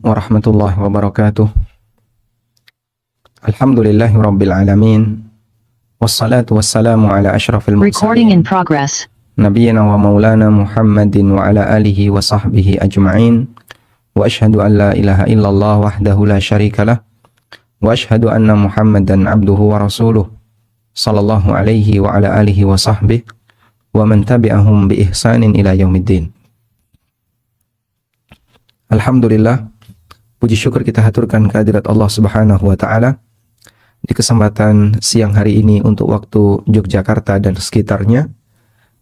warahmatullahi wabarakatuh. Alhamdulillahi rabbil alamin. Wassalatu wassalamu ala ashrafil Recording in mursalin. progress. Nabiyyina wa maulana Muhammadin wa ala alihi wa sahbihi ajma'in. Wa ashhadu an la ilaha illallah wahdahu la syarikalah. Wa ashhadu anna Muhammadan abduhu wa rasuluh. Sallallahu alaihi wa ala alihi wa sahbihi. Wa man tabi'ahum bi ihsanin ila yaumiddin. Alhamdulillah, puji syukur kita haturkan kehadirat Allah Subhanahu wa taala di kesempatan siang hari ini untuk waktu Yogyakarta dan sekitarnya,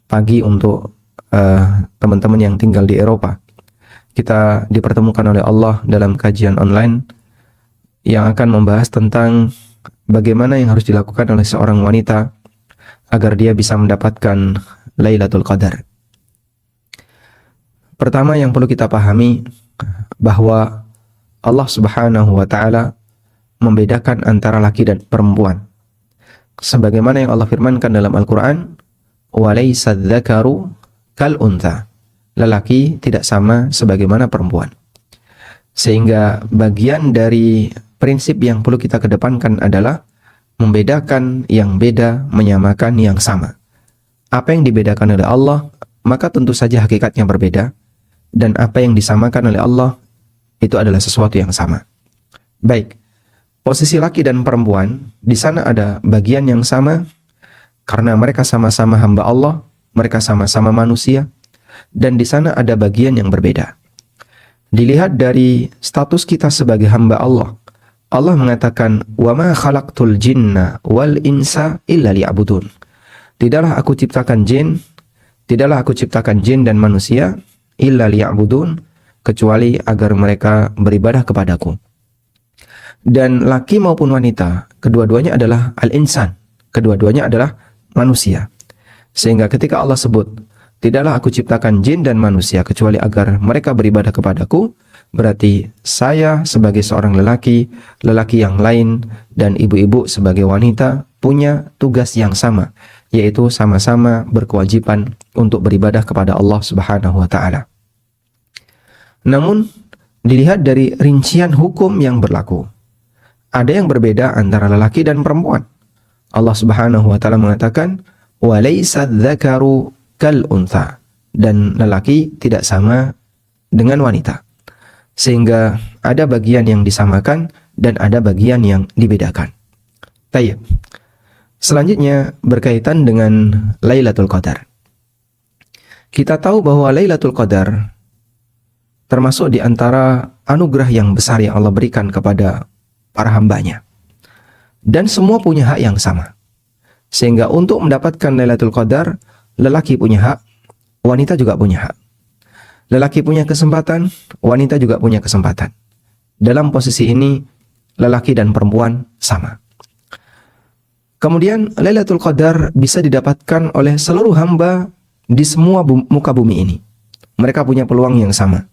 pagi untuk teman-teman yang tinggal di Eropa. Kita dipertemukan oleh Allah dalam kajian online yang akan membahas tentang bagaimana yang harus dilakukan oleh seorang wanita agar dia bisa mendapatkan Lailatul Qadar. Pertama yang perlu kita pahami bahwa Allah Subhanahu wa taala membedakan antara laki dan perempuan. Sebagaimana yang Allah firmankan dalam Al-Qur'an, "Walaysa dzakaru kal untha." Lelaki tidak sama sebagaimana perempuan. Sehingga bagian dari prinsip yang perlu kita kedepankan adalah membedakan yang beda, menyamakan yang sama. Apa yang dibedakan oleh Allah, maka tentu saja hakikatnya berbeda. Dan apa yang disamakan oleh Allah itu adalah sesuatu yang sama. Baik, posisi laki dan perempuan di sana ada bagian yang sama karena mereka sama-sama hamba Allah, mereka sama-sama manusia, dan di sana ada bagian yang berbeda. Dilihat dari status kita sebagai hamba Allah, Allah mengatakan, "Wa ma khalaqtul jinna wal insa illa liya'budun." Tidaklah aku ciptakan jin dan manusia illa liya'budun, kecuali agar mereka beribadah kepadaku. Dan laki maupun wanita, kedua-duanya adalah al-insan, kedua-duanya adalah manusia. Sehingga ketika Allah sebut, tidaklah aku ciptakan jin dan manusia kecuali agar mereka beribadah kepadaku, berarti saya sebagai seorang lelaki yang lain, dan ibu-ibu sebagai wanita punya tugas yang sama, yaitu sama-sama berkewajiban untuk beribadah kepada Allah Subhanahu wa taala. Namun, dilihat dari rincian hukum yang berlaku, ada yang berbeda antara lelaki dan perempuan. Allah Subhanahu wa taala mengatakan, "Walaysa dzakaru kal untha." Dan lelaki tidak sama dengan wanita. Sehingga ada bagian yang disamakan dan ada bagian yang dibedakan. Tayyib. Selanjutnya berkaitan dengan Lailatul Qadar. Kita tahu bahwa Lailatul Qadar termasuk di antara anugerah yang besar yang Allah berikan kepada para hambanya. Dan semua punya hak yang sama. Sehingga untuk mendapatkan Lailatul Qadar, lelaki punya hak, wanita juga punya hak. Lelaki punya kesempatan, wanita juga punya kesempatan. Dalam posisi ini, lelaki dan perempuan sama. Kemudian Lailatul Qadar bisa didapatkan oleh seluruh hamba di semua muka bumi ini. Mereka punya peluang yang sama.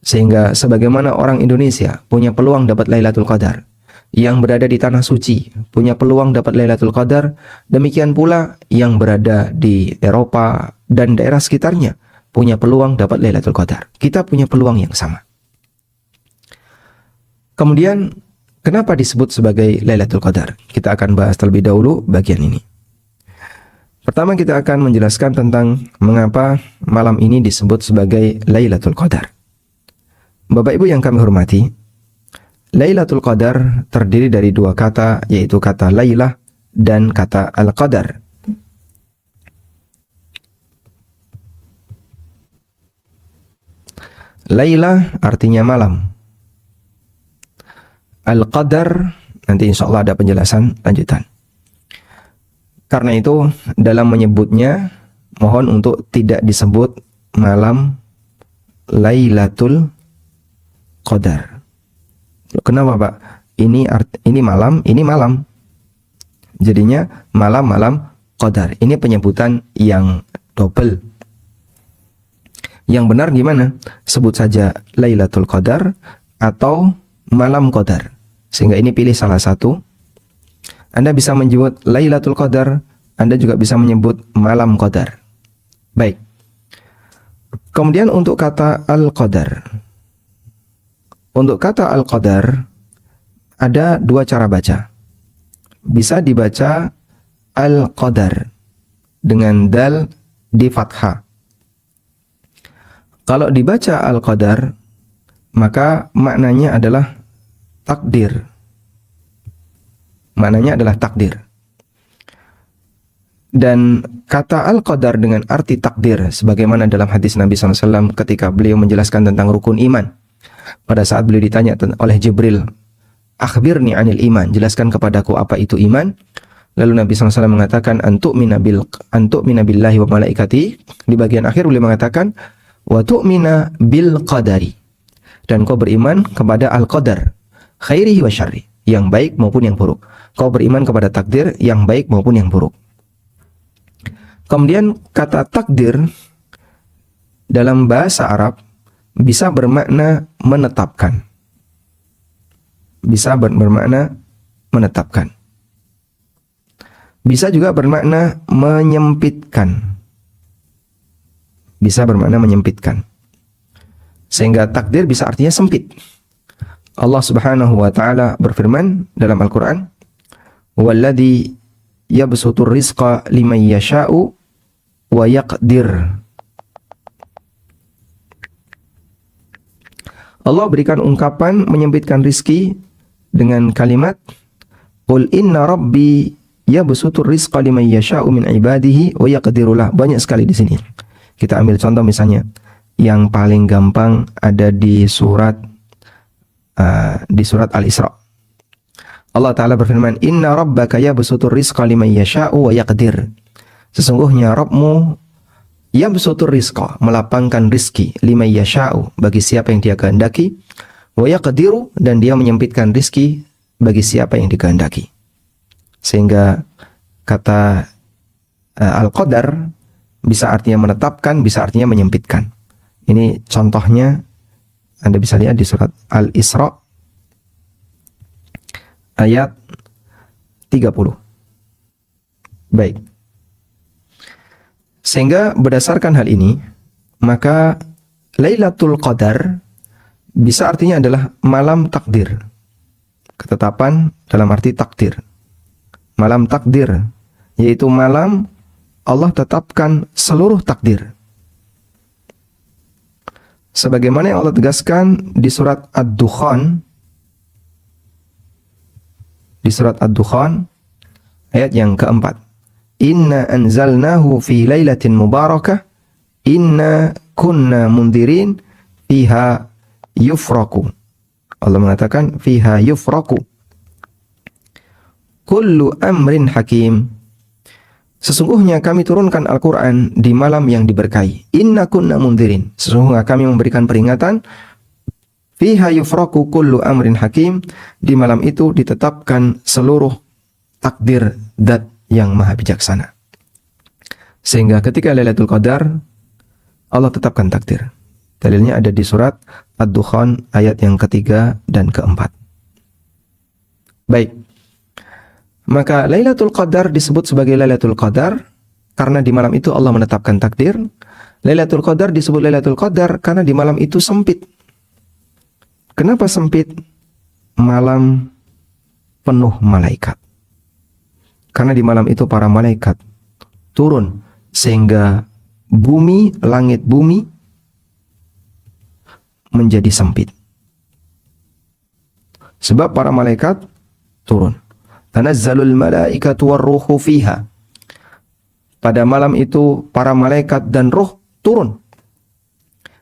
Sehingga sebagaimana orang Indonesia punya peluang dapat Lailatul Qadar, yang berada di tanah suci punya peluang dapat Lailatul Qadar, demikian pula yang berada di Eropa dan daerah sekitarnya punya peluang dapat Lailatul Qadar. Kita punya peluang yang sama. Kemudian kenapa disebut sebagai Lailatul Qadar? Kita akan bahas terlebih dahulu bagian ini. Pertama kita akan menjelaskan tentang mengapa malam ini disebut sebagai Lailatul Qadar. Bapak Ibu yang kami hormati, Lailatul Qadar terdiri dari dua kata, yaitu kata Lailah dan kata Al-Qadar. Lailah artinya malam. Al-Qadar, nanti insya Allah ada penjelasan lanjutan. Karena itu dalam menyebutnya, mohon untuk tidak disebut malam Lailatul Qadar. Kenapa Pak? Ini malam, ini malam. Jadinya malam-malam Qadar. Ini penyebutan yang double. Yang benar gimana? Sebut saja Lailatul Qadar atau malam Qadar. Sehingga ini pilih salah satu. Anda bisa menyebut Lailatul Qadar, Anda juga bisa menyebut malam Qadar. Baik. Kemudian untuk kata Al-Qadar. Untuk kata al-qadar ada dua cara baca. Bisa dibaca al-qadar dengan dal di fathah. Kalau dibaca al-qadar, maka maknanya adalah takdir. Maknanya adalah takdir. Dan kata al-qadar dengan arti takdir, sebagaimana dalam hadis Nabi SAW ketika beliau menjelaskan tentang rukun iman. Pada saat beliau ditanya oleh Jibril, akhbirni anil iman, jelaskan kepadaku apa itu iman. Lalu Nabi SAW mengatakan, antu'mina billahi wa malaikati. Di bagian akhir beliau mengatakan, wa tu'mina bil qadari. Dan kau beriman kepada al-qadar, khairihi wa syarri, yang baik maupun yang buruk. Kau beriman kepada takdir, yang baik maupun yang buruk. Kemudian kata takdir dalam bahasa Arab bisa bermakna menetapkan. Bisa bermakna menetapkan. Bisa juga bermakna menyempitkan. Bisa bermakna menyempitkan. Sehingga takdir bisa artinya sempit. Allah Subhanahu wa taala berfirman dalam Al-Qur'an, "Walladzi yabsutur rizqa liman yasha'u wa yaqdir." Allah berikan ungkapan menyempitkan rizki dengan kalimat, "Qul inna rabbi yabsutur rizqa liman yasha'u min ibadihi wa yaqdiru lah." Banyak sekali di sini. Kita ambil contoh misalnya yang paling gampang ada di surat Al-Isra. Allah Ta'ala berfirman, "Inna rabbaka yabsutur rizqa liman yasha'u wa yaqdir." Sesungguhnya Rabbmu yabsutur rizqa, melapangkan rizki, liman yasha'u, bagi siapa yang dia kehendaki, wa yaqdiru, dan dia menyempitkan rizki bagi siapa yang dikehendaki. Sehingga kata al-qadar bisa artinya menetapkan, bisa artinya menyempitkan. Ini contohnya Anda bisa lihat di surat Al-Isra ayat 30. Baik. Sehingga berdasarkan hal ini, maka Lailatul Qadar bisa artinya adalah malam takdir. Ketetapan dalam arti takdir. Malam takdir, yaitu malam Allah tetapkan seluruh takdir. Sebagaimana yang Allah tegaskan di surat Ad-Dukhan, ayat yang keempat. Inna anzalnahu fi lailatin mubarakah, inna kunna mundirin fiha yufraku. Allah mengatakan fiha yufraku kullu amrin hakim. Sesungguhnya kami turunkan Al-Quran di malam yang diberkahi. Inna kunna mundirin. Sesungguhnya kami memberikan peringatan. Fiha yufraku kullu amrin hakim. Di malam itu ditetapkan seluruh takdir Dat yang maha bijaksana. Sehingga ketika Lailatul Qadar, Allah tetapkan takdir. Dalilnya ada di surat Ad-Dukhan ayat yang ketiga dan keempat. Baik. Maka Lailatul Qadar disebut sebagai Lailatul Qadar karena di malam itu Allah menetapkan takdir. Lailatul Qadar disebut Lailatul Qadar karena di malam itu sempit. Kenapa sempit? Malam penuh malaikat. Karena di malam itu para malaikat turun sehingga bumi, langit bumi menjadi sempit. Sebab para malaikat turun. Tanazzalul malaikatu warruhu fiha. Pada malam itu para malaikat dan roh turun.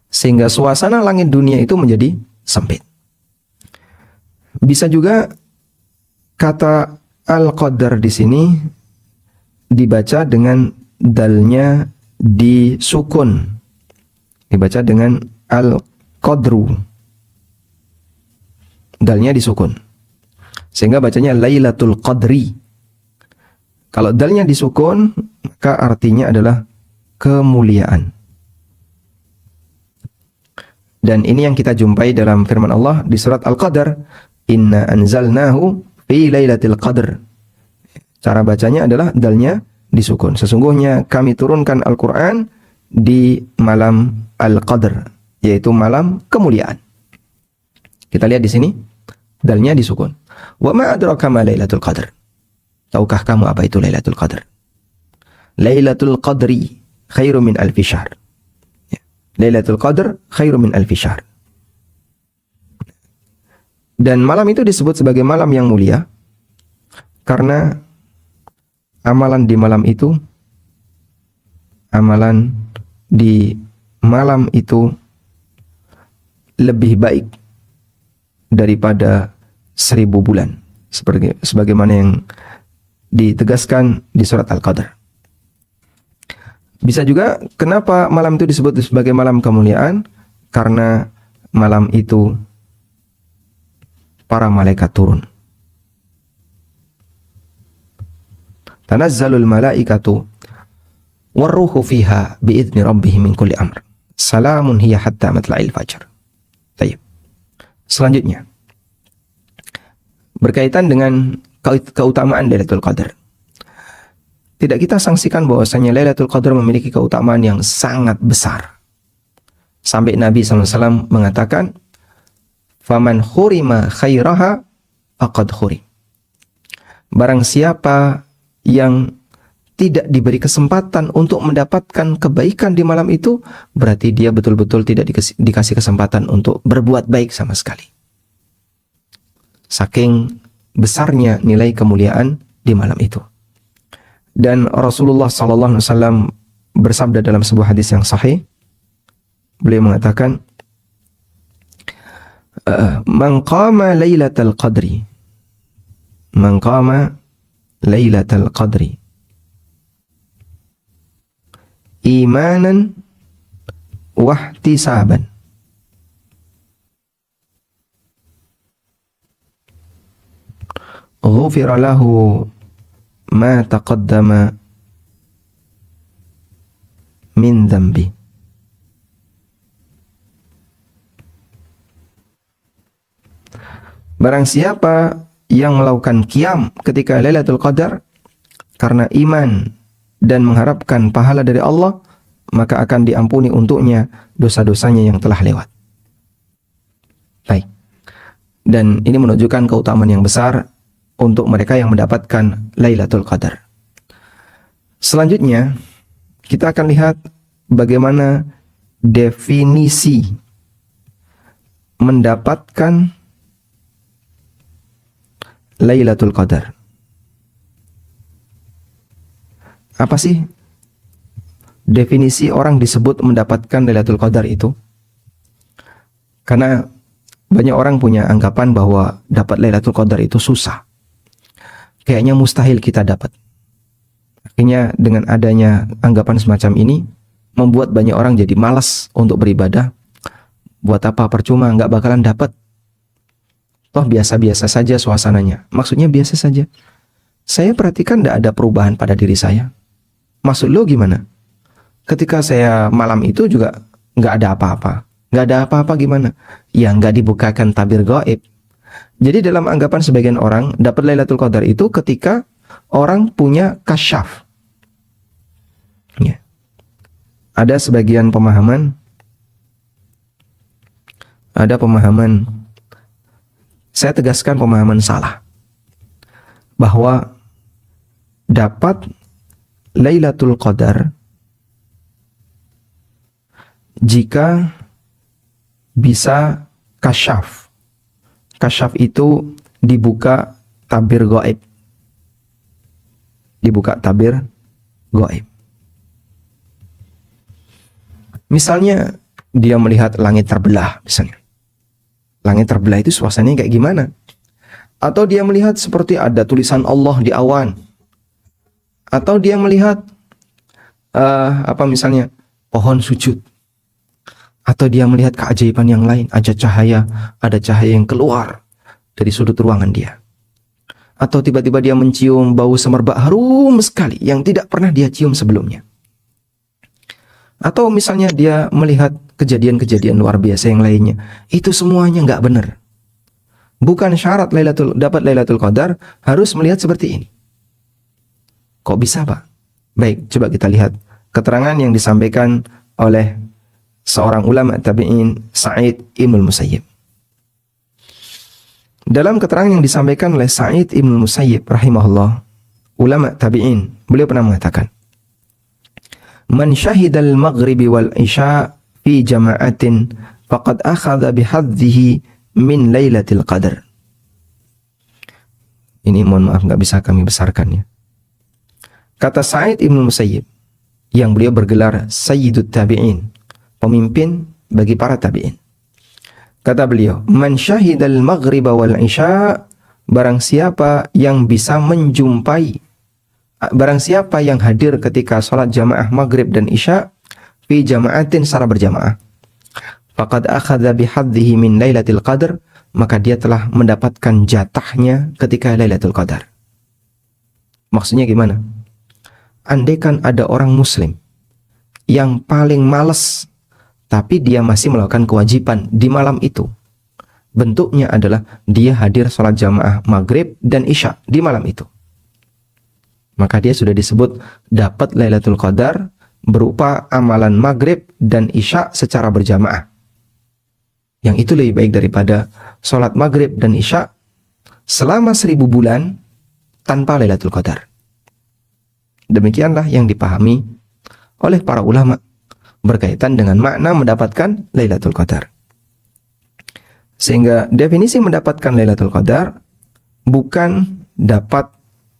Sehingga suasana langit dunia itu menjadi sempit. Bisa juga kata al-qadar di sini dibaca dengan dalnya disukun. Dibaca dengan al-qadru. Dalnya disukun. Sehingga bacanya Lailatul Qadri. Kalau dalnya disukun, maka artinya adalah kemuliaan. Dan ini yang kita jumpai dalam firman Allah di surat Al-Qadar. Inna anzalnahu fi Lailatul Qadr. Cara bacanya adalah dalnya disukun. Sesungguhnya kami turunkan Al-Quran di malam Al-Qadr, yaitu malam kemuliaan. Kita lihat di sini, dalnya disukun. Wa ma adraka ma Lailatul Qadar. Tahukah kamu apa itu Lailatul Qadar? Lailatul Qadri khairu min alfi syahr. Ya. Lailatul Qadar khairu min alfi syahr. Dan malam itu disebut sebagai malam yang mulia karena amalan di malam itu lebih baik daripada 1000 bulan, sebagaimana yang ditegaskan di surat Al-Qadar. Bisa juga kenapa malam itu disebut sebagai malam kemuliaan, karena malam itu para malaikat turun. Tanazzalul malaikatu warruhu fiha biidzni rabbihim min kulli amr. Salamun hiya hatta matla'il fajr. Baik. Selanjutnya, berkaitan dengan keutamaan Lailatul Qadar. Tidak kita sangsikan bahwasanya Lailatul Qadar memiliki keutamaan yang sangat besar. Sampai Nabi SAW mengatakan, "Faman khurima khairaha faqad khurim." Barang siapa yang tidak diberi kesempatan untuk mendapatkan kebaikan di malam itu, berarti dia betul-betul tidak dikasih kesempatan untuk berbuat baik sama sekali. Saking besarnya nilai kemuliaan di malam itu. Dan Rasulullah SAW bersabda dalam sebuah hadis yang sahih, beliau mengatakan, "Man qama lailatal qadri, man qama lailatal qadri imanan wahtisaban ghufira lahu ma taqaddama min dhanbi." Barang siapa yang melakukan qiyam ketika Lailatul Qadar karena iman dan mengharapkan pahala dari Allah, maka akan diampuni untuknya dosa-dosanya yang telah lewat. Baik. Dan ini menunjukkan keutamaan yang besar untuk mereka yang mendapatkan Lailatul Qadar. Selanjutnya, kita akan lihat bagaimana definisi mendapatkan Lailatul Qadar. Apa sih definisi orang disebut mendapatkan Lailatul Qadar itu? Karena banyak orang punya anggapan bahwa dapat Lailatul Qadar itu susah. Kayaknya mustahil kita dapat. Akhirnya dengan adanya anggapan semacam ini, membuat banyak orang jadi malas untuk beribadah. Buat apa? Percuma, nggak bakalan dapat. Toh biasa-biasa saja suasananya. Maksudnya biasa saja. Saya perhatikan tidak ada perubahan pada diri saya. Maksud lo gimana? Ketika saya malam itu juga nggak ada apa-apa. Nggak ada apa-apa gimana? Ya nggak dibukakan tabir gaib. Jadi dalam anggapan sebagian orang, dapat Lailatul Qadar itu ketika orang punya kasyaf. Ya. Ada sebagian pemahaman, saya tegaskan pemahaman salah, bahwa dapat Lailatul Qadar jika bisa kasyaf. Kasyaf itu dibuka tabir gaib. Dibuka tabir gaib. Misalnya dia melihat langit terbelah, misalnya. Langit terbelah itu suasananya kayak gimana? Atau dia melihat seperti ada tulisan Allah di awan. Atau dia melihat misalnya pohon sujud. Atau dia melihat keajaiban yang lain, ada cahaya yang keluar dari sudut ruangan dia. Atau tiba-tiba dia mencium bau semerbak harum sekali yang tidak pernah dia cium sebelumnya. Atau misalnya dia melihat kejadian-kejadian luar biasa yang lainnya. Itu semuanya nggak benar. Bukan syarat dapat Lailatul Qadar harus melihat seperti ini. Kok bisa, Pak? Baik, coba kita lihat keterangan yang disampaikan oleh seorang ulama tabi'in, Sa'id Ibnul Musayyib. Dalam keterangan yang disampaikan oleh Sa'id Ibn Musayyib rahimahullah, ulama tabi'in, beliau pernah mengatakan, "Man syahidal maghribi wal isya fi jama'atin faqad akhadha bihadhihi min lailatul qadar." Ini mohon maaf nggak bisa kami besarkan ya. Kata Sa'id Ibn Musayyib, yang beliau bergelar Sayyidut Tabi'in, pemimpin bagi para tabi'in. Kata beliau, "Man syahidal maghriba wal isya," barang siapa yang bisa menjumpai, barang siapa yang hadir ketika sholat jamaah maghrib dan isya fi jama'atin secara berjamaah, faqad akhadha bihadhihi min lailatul qadar, maka dia telah mendapatkan jatahnya ketika Lailatul Qadar. Maksudnya gimana? Andaikan ada orang muslim yang paling malas tapi dia masih melakukan kewajiban di malam itu, bentuknya adalah dia hadir sholat jamaah maghrib dan isya di malam itu, maka dia sudah disebut dapat Lailatul Qadar berupa amalan maghrib dan isya secara berjamaah. Yang itu lebih baik daripada sholat maghrib dan isya selama 1000 bulan tanpa Lailatul Qadar. Demikianlah yang dipahami oleh para ulama berkaitan dengan makna mendapatkan Lailatul Qadar. Sehingga definisi mendapatkan Lailatul Qadar bukan dapat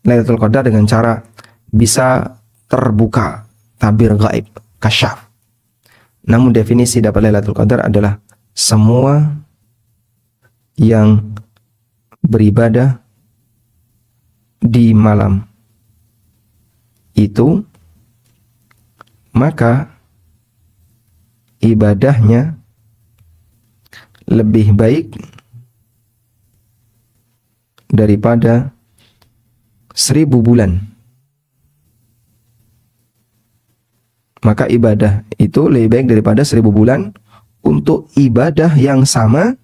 Lailatul Qadar dengan cara bisa terbuka, tabir gaib, kasyaf. Namun definisi dapat Lailatul Qadar adalah semua yang beribadah di malam itu, maka ibadahnya lebih baik daripada 1000 bulan. Maka ibadah itu lebih baik daripada 1000 bulan untuk ibadah yang sama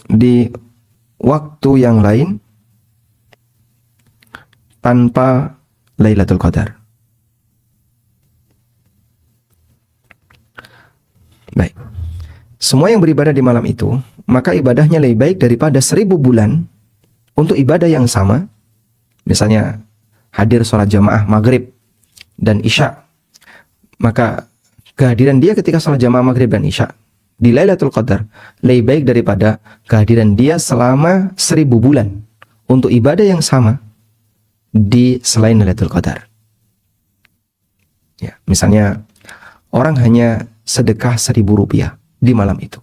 di waktu yang lain tanpa Lailatul Qadar. Baik. Semua yang beribadah di malam itu, maka ibadahnya lebih baik daripada 1000 bulan untuk ibadah yang sama. Misalnya hadir sholat jamaah maghrib dan isya, maka kehadiran dia ketika sholat jamaah maghrib dan isya di Lailatul Qadar lebih baik daripada kehadiran dia selama 1000 bulan untuk ibadah yang sama di selain Lailatul Qadar. Ya, misalnya orang hanya sedekah 1000 rupiah di malam itu,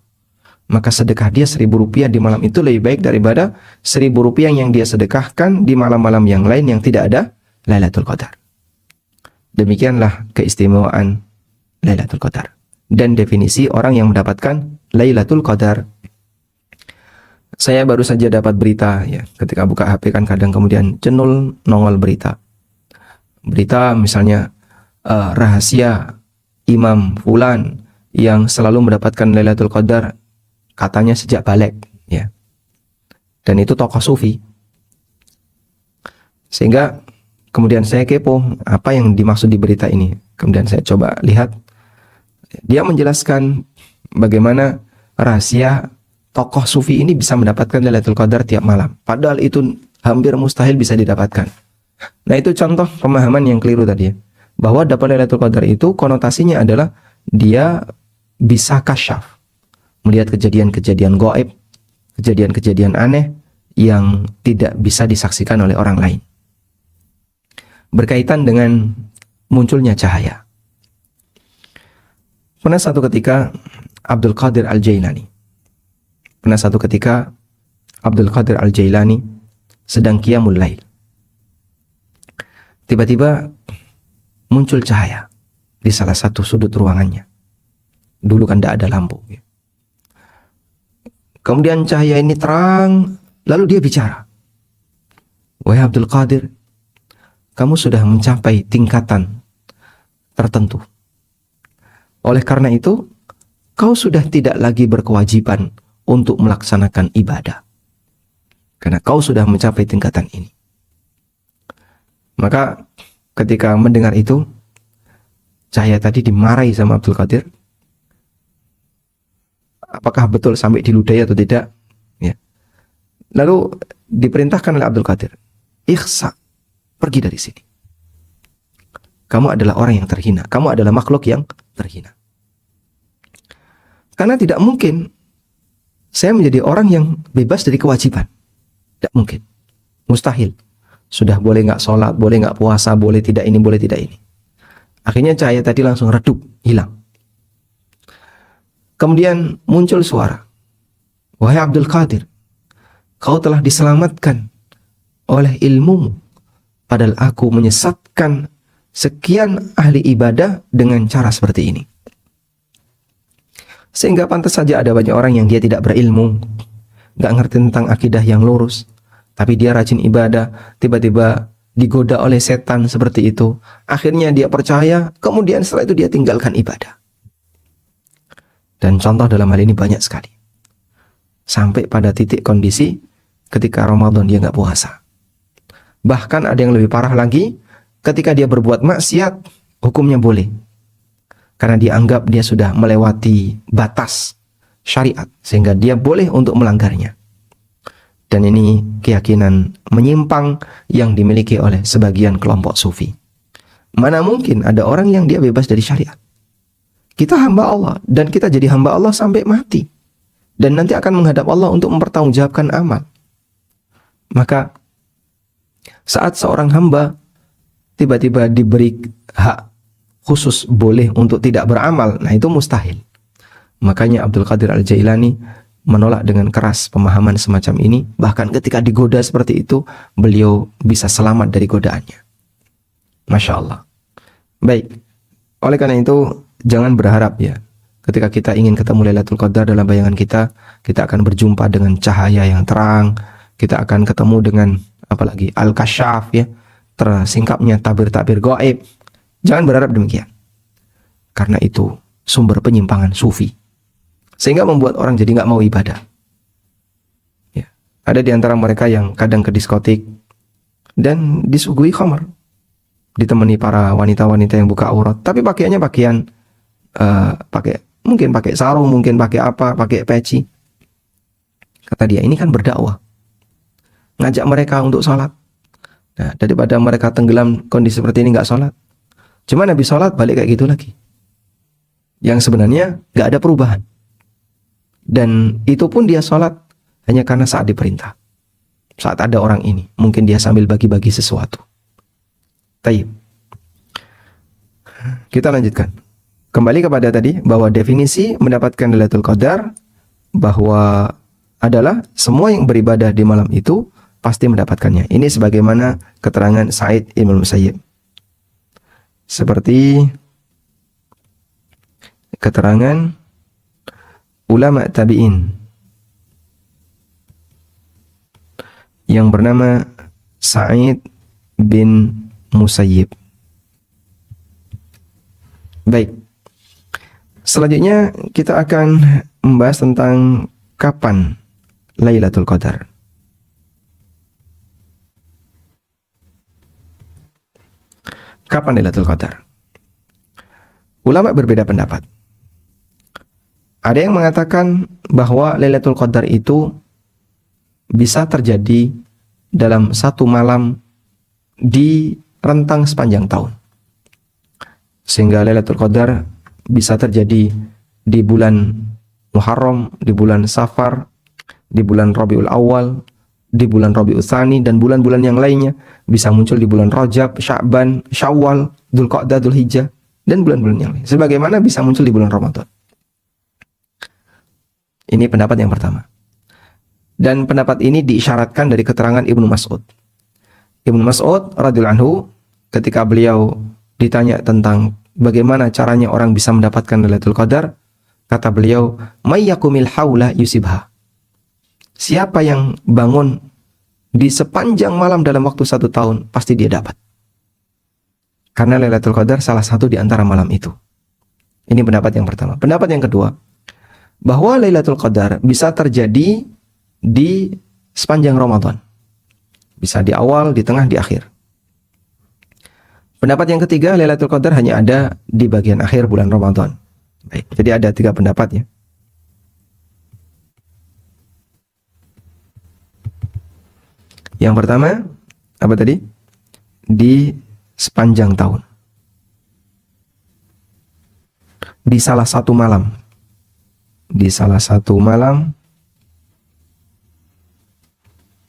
maka sedekah dia 1000 rupiah di malam itu lebih baik daripada 1000 rupiah yang dia sedekahkan di malam-malam yang lain yang tidak ada Lailatul Qadar. Demikianlah keistimewaan Lailatul Qadar dan definisi orang yang mendapatkan Lailatul Qadar. Saya baru saja dapat berita ya, ketika buka HP kan kadang kemudian cenul nongol berita misalnya rahasia Imam Fulan yang selalu mendapatkan Lailatul Qadar katanya sejak balik ya, dan itu tokoh sufi. Sehingga kemudian saya kepo apa yang dimaksud di berita ini. Kemudian saya coba lihat, dia menjelaskan bagaimana rahasia tokoh sufi ini bisa mendapatkan Lailatul Qadar tiap malam, padahal itu hampir mustahil bisa didapatkan. Nah, itu contoh pemahaman yang keliru tadi ya, bahwa dapat Lailatul Qadar itu konotasinya adalah dia bisa kasyaf, melihat kejadian-kejadian gaib, kejadian-kejadian aneh yang tidak bisa disaksikan oleh orang lain, berkaitan dengan munculnya cahaya. Pernah satu ketika Abdul Qadir Al-Jailani sedang qiyamul lail. Tiba-tiba muncul cahaya di salah satu sudut ruangannya. Dulu kan tidak ada lampu. Kemudian cahaya ini terang, lalu dia bicara. "Wahai Abdul Qadir, kamu sudah mencapai tingkatan tertentu. Oleh karena itu, kau sudah tidak lagi berkewajiban untuk melaksanakan ibadah. Karena kau sudah mencapai tingkatan ini." Maka ketika mendengar itu, cahaya tadi dimarahi sama Abdul Qadir. apakah betul sampai diludahi atau tidak. Ya. Lalu diperintahkan oleh Abdul Qadir, ikhsa, pergi dari sini. Kamu adalah orang yang terhina, kamu adalah makhluk yang terhina. Karena tidak mungkin saya menjadi orang yang bebas dari kewajiban. Tidak mungkin. Mustahil. Sudah boleh nggak sholat, boleh nggak puasa, boleh tidak ini, boleh tidak ini. Akhirnya cahaya tadi langsung redup, hilang. Kemudian muncul suara, wahai Abdul Qadir, kau telah diselamatkan oleh ilmumu, padahal aku menyesatkan sekian ahli ibadah dengan cara seperti ini. Sehingga pantas saja ada banyak orang yang dia tidak berilmu, gak ngerti tentang akidah yang lurus, tapi dia rajin ibadah, tiba-tiba digoda oleh setan seperti itu. Akhirnya dia percaya, kemudian setelah itu dia tinggalkan ibadah. Dan contoh dalam hal ini banyak sekali. Sampai pada titik kondisi ketika Ramadan dia nggak puasa. Bahkan ada yang lebih parah lagi, ketika dia berbuat maksiat, hukumnya boleh. Karena dianggap dia sudah melewati batas syariat, sehingga dia boleh untuk melanggarnya. Dan ini keyakinan menyimpang yang dimiliki oleh sebagian kelompok sufi. Mana mungkin ada orang yang dia bebas dari syariat. Kita hamba Allah, dan kita jadi hamba Allah sampai mati. Dan nanti akan menghadap Allah untuk mempertanggungjawabkan amal. Maka saat seorang hamba tiba-tiba diberi hak khusus boleh untuk tidak beramal, nah itu mustahil. Makanya Abdul Qadir Al-Jailani menolak dengan keras pemahaman semacam ini. Bahkan ketika digoda seperti itu, beliau bisa selamat dari godaannya. Masya Allah. Baik, oleh karena itu jangan berharap ya, ketika kita ingin ketemu Lailatul Qadar dalam bayangan kita akan berjumpa dengan cahaya yang terang, kita akan ketemu dengan apalagi Al-Kasyaf ya, tersingkapnya tabir-tabir gaib. Jangan berharap demikian, karena itu sumber penyimpangan sufi, sehingga membuat orang jadi nggak mau ibadah. Ya. Ada di antara mereka yang kadang ke diskotik dan disuguhi khamar, ditemani para wanita-wanita yang buka aurat, tapi pakaiannya pakaian mungkin pakai sarung, mungkin pakai apa, pakai peci. Kata dia, ini kan berdakwah, ngajak mereka untuk sholat. Nah, daripada mereka tenggelam kondisi seperti ini nggak sholat, cuman habis sholat balik kayak gitu lagi. Yang sebenarnya nggak ada perubahan. Dan itu pun dia sholat hanya karena saat diperintah. Saat ada orang ini, mungkin dia sambil bagi-bagi sesuatu. Taib. Kita lanjutkan. Kembali kepada tadi, bahwa definisi mendapatkan Lailatul Qadar, bahwa adalah semua yang beribadah di malam itu pasti mendapatkannya. Ini sebagaimana keterangan Sa'id Ibn Musayyib. Seperti keterangan ulama tabi'in yang bernama Sa'id bin Musayyib. Baik, selanjutnya kita akan membahas tentang kapan Lailatul Qadar. Kapan Lailatul Qadar? Ulama berbeda pendapat. Ada yang mengatakan bahwa Lailatul Qadar itu bisa terjadi dalam satu malam di rentang sepanjang tahun. Sehingga Lailatul Qadar bisa terjadi di bulan Muharram, di bulan Safar, di bulan Rabiul Awal, di bulan Rabiul Tsani, dan bulan-bulan yang lainnya. Bisa muncul di bulan Rajab, Sya'ban, Syawal, Dzulqa'dah, Dzulhijjah, dan bulan-bulan yang lain. Sebagaimana bisa muncul di bulan Ramadan. Ini pendapat yang pertama. Dan pendapat ini diisyaratkan dari keterangan Ibnu Mas'ud. Ibnu Mas'ud radhiyallahu anhu, ketika beliau ditanya tentang bagaimana caranya orang bisa mendapatkan Lailatul Qadar, kata beliau, "May yakumil haula yusibha." Siapa yang bangun di sepanjang malam dalam waktu 1 tahun, pasti dia dapat. Karena Lailatul Qadar salah satu di antara malam itu. Ini pendapat yang pertama. Pendapat yang kedua, bahwa Lailatul Qadar bisa terjadi di sepanjang Ramadan. Bisa di awal, di tengah, di akhir. Pendapat yang ketiga, Lailatul Qadar hanya ada di bagian akhir bulan Ramadan. Baik, jadi ada 3 pendapat ya. Yang pertama, apa tadi? Di sepanjang tahun. Di salah satu malam. Di salah satu malam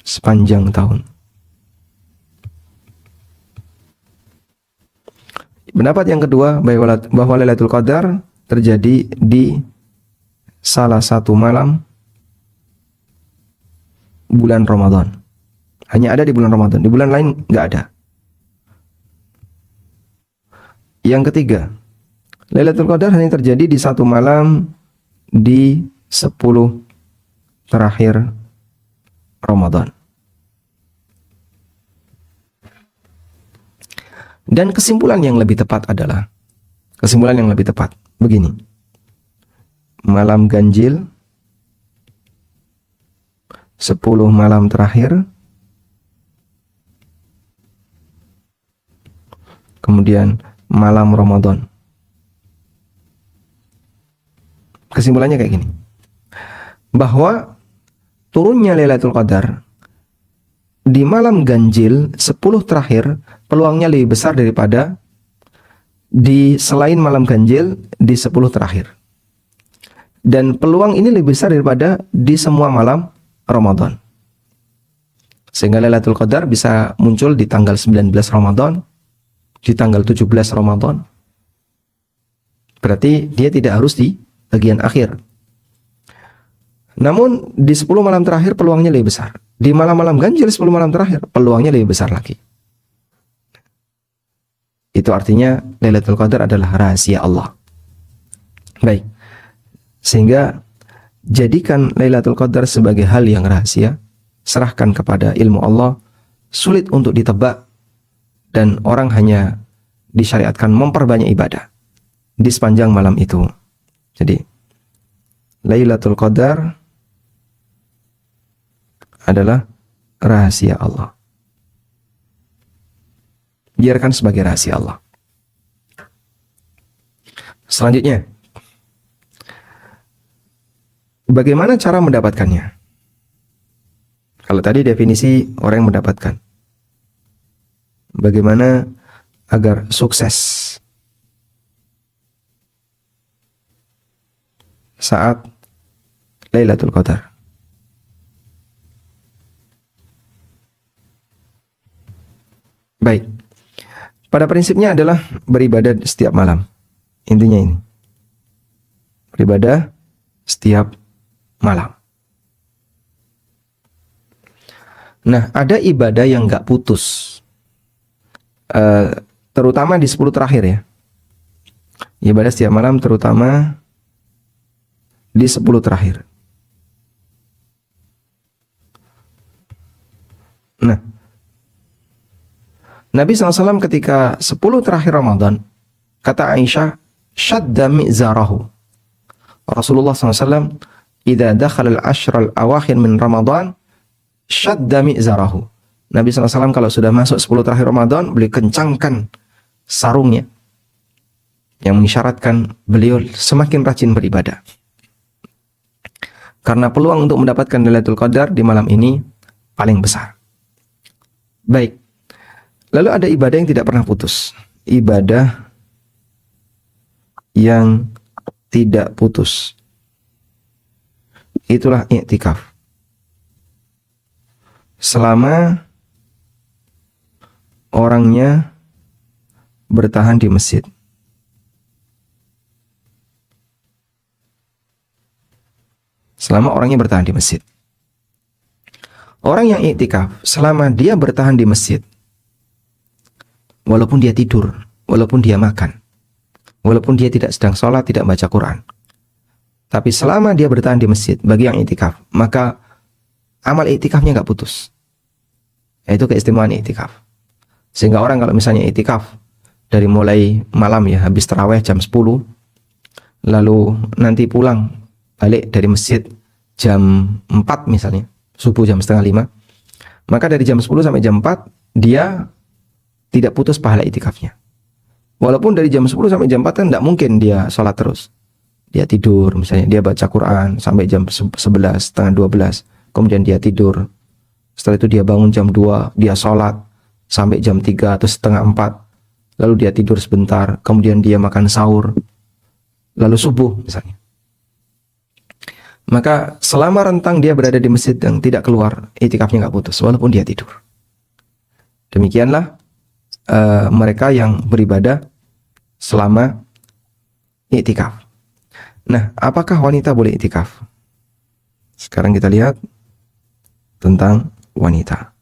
sepanjang tahun. Pendapat yang kedua bahwa Lailatul Qadar terjadi di salah satu malam bulan Ramadan. Hanya ada di bulan Ramadan, di bulan lain nggak ada. Yang ketiga, Lailatul Qadar hanya terjadi di satu malam di 10 terakhir Ramadan. Dan kesimpulan yang lebih tepat begini. Malam ganjil 10 malam terakhir, kemudian malam Ramadan. Kesimpulannya kayak gini. Bahwa turunnya Lailatul Qadar di malam ganjil 10 terakhir peluangnya lebih besar daripada di selain malam ganjil di 10 terakhir. Dan peluang ini lebih besar daripada di semua malam Ramadan. Sehingga Lailatul Qadar bisa muncul di tanggal 19 Ramadan, di tanggal 17 Ramadan. Berarti dia tidak harus di bagian akhir. Namun di 10 malam terakhir peluangnya lebih besar. Di malam-malam ganjil 10 malam terakhir peluangnya lebih besar lagi. Itu artinya Lailatul Qadar adalah rahasia Allah. Baik. Sehingga jadikan Lailatul Qadar sebagai hal yang rahasia, serahkan kepada ilmu Allah, sulit untuk ditebak, dan orang hanya disyariatkan memperbanyak ibadah di sepanjang malam itu. Jadi Lailatul Qadar adalah rahasia Allah. Biarkan sebagai rahasia Allah. Selanjutnya, bagaimana cara mendapatkannya? Kalau tadi definisi orang yang mendapatkan. Bagaimana agar sukses saat Lailatul Qadar? Baik. Pada prinsipnya adalah beribadah setiap malam. Intinya ini. Beribadah setiap malam. Nah, ada ibadah yang nggak putus. Terutama di 10 terakhir ya. Ibadah setiap malam terutama di 10 terakhir. Nah, Nabi SAW ketika 10 terakhir Ramadan, kata Aisyah, syadda mi'zarahu. Rasulullah SAW, idza dakhala al-ashr al-awakhir min Ramadan, syadda mi'zarahu. Nabi SAW kalau sudah masuk 10 terakhir Ramadan, beliau kencangkan sarungnya, yang mengisyaratkan beliau semakin rajin beribadah. Karena peluang untuk mendapatkan Lailatul Qadar di malam ini paling besar. Baik. Lalu ada ibadah yang tidak pernah putus. Ibadah yang tidak putus. Itulah i'tikaf. Selama orangnya bertahan di masjid. Selama orangnya bertahan di masjid. Orang yang i'tikaf, selama dia bertahan di masjid, walaupun dia tidur, walaupun dia makan, walaupun dia tidak sedang sholat, tidak baca Quran, tapi selama dia bertahan di masjid, bagi yang i'tikaf, maka amal i'tikafnya nggak putus. Itu keistimewaan i'tikaf. Sehingga orang kalau misalnya i'tikaf dari mulai malam ya, habis tarawih jam 10, lalu nanti pulang balik dari masjid jam 4 misalnya, subuh jam setengah 5, maka dari jam 10 sampai jam 4 dia tidak putus pahala i'tikafnya. Walaupun dari jam 10 sampai jam 4 kan tidak mungkin dia sholat terus. Dia tidur, misalnya dia baca Quran sampai jam 11, setengah 12, kemudian dia tidur. Setelah itu dia bangun jam 2, dia sholat sampai jam 3 atau setengah 4. Lalu dia tidur sebentar, kemudian dia makan sahur, lalu subuh misalnya. Maka selama rentang dia berada di masjid dan tidak keluar, iktikafnya nggak putus walaupun dia tidur. Demikianlah mereka yang beribadah selama iktikaf. Nah, apakah wanita boleh iktikaf? Sekarang kita lihat tentang wanita.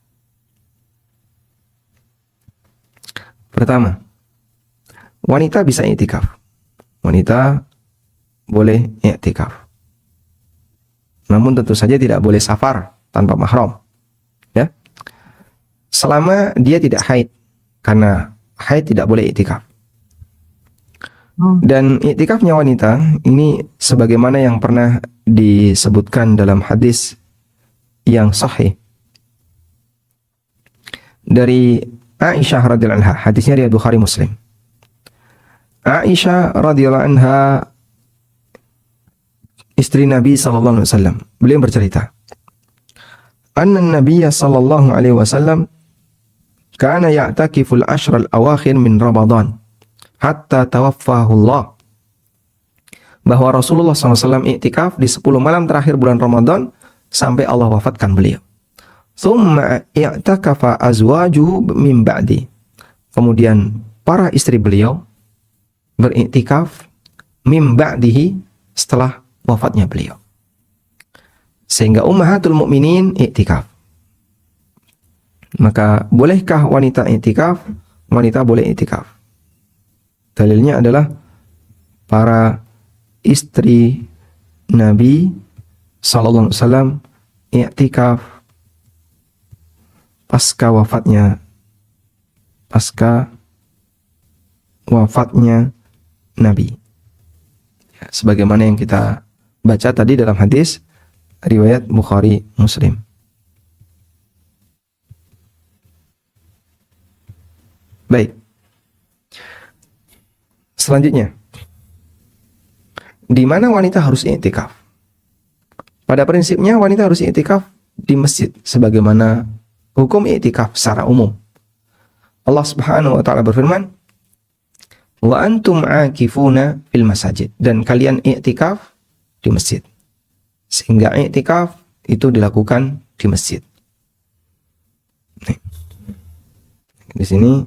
Pertama, wanita bisa iktikaf. Wanita boleh iktikaf. Namun tentu saja tidak boleh safar tanpa mahram. Ya. Selama dia tidak haid, karena haid tidak boleh iktikaf. Dan iktikafnya wanita ini sebagaimana yang pernah disebutkan dalam hadis yang sahih dari Aisyah radhiyallahu anha, hadisnya riwayat Bukhari Muslim. Aisyah radhiyallahu anha, istri Nabi sallallahu alaihi wasallam, beliau bercerita, "Anna Nabiy sallallahu alaihi wasallam kana ya'takiful ashral awakhir min Ramadan hatta tawaffahu Allah." Bahwa Rasulullah SAW iktikaf di 10 malam terakhir bulan Ramadan sampai Allah wafatkan beliau. Thumma i'takafa azwajuhu min ba'di. Kemudian para istri beliau beriktikaf min ba'dihi setelah wafatnya beliau. Sehingga ummahatul mukminin iktikaf. Maka bolehkah wanita iktikaf? Wanita boleh iktikaf. Dalilnya adalah para istri Nabi sallallahu alaihi wasallam iktikaf pasca wafatnya Nabi. Ya, sebagaimana yang kita baca tadi dalam hadis riwayat Bukhari Muslim. Baik. Selanjutnya, di mana wanita harus iktikaf? Pada prinsipnya wanita harus iktikaf di masjid sebagaimana hukum iktikaf secara umum. Allah Subhanahu wa taala berfirman, "Wa antum aakifuna fil masajid." Dan kalian iktikaf di masjid. Sehingga iktikaf itu dilakukan di masjid. Nih. Di sini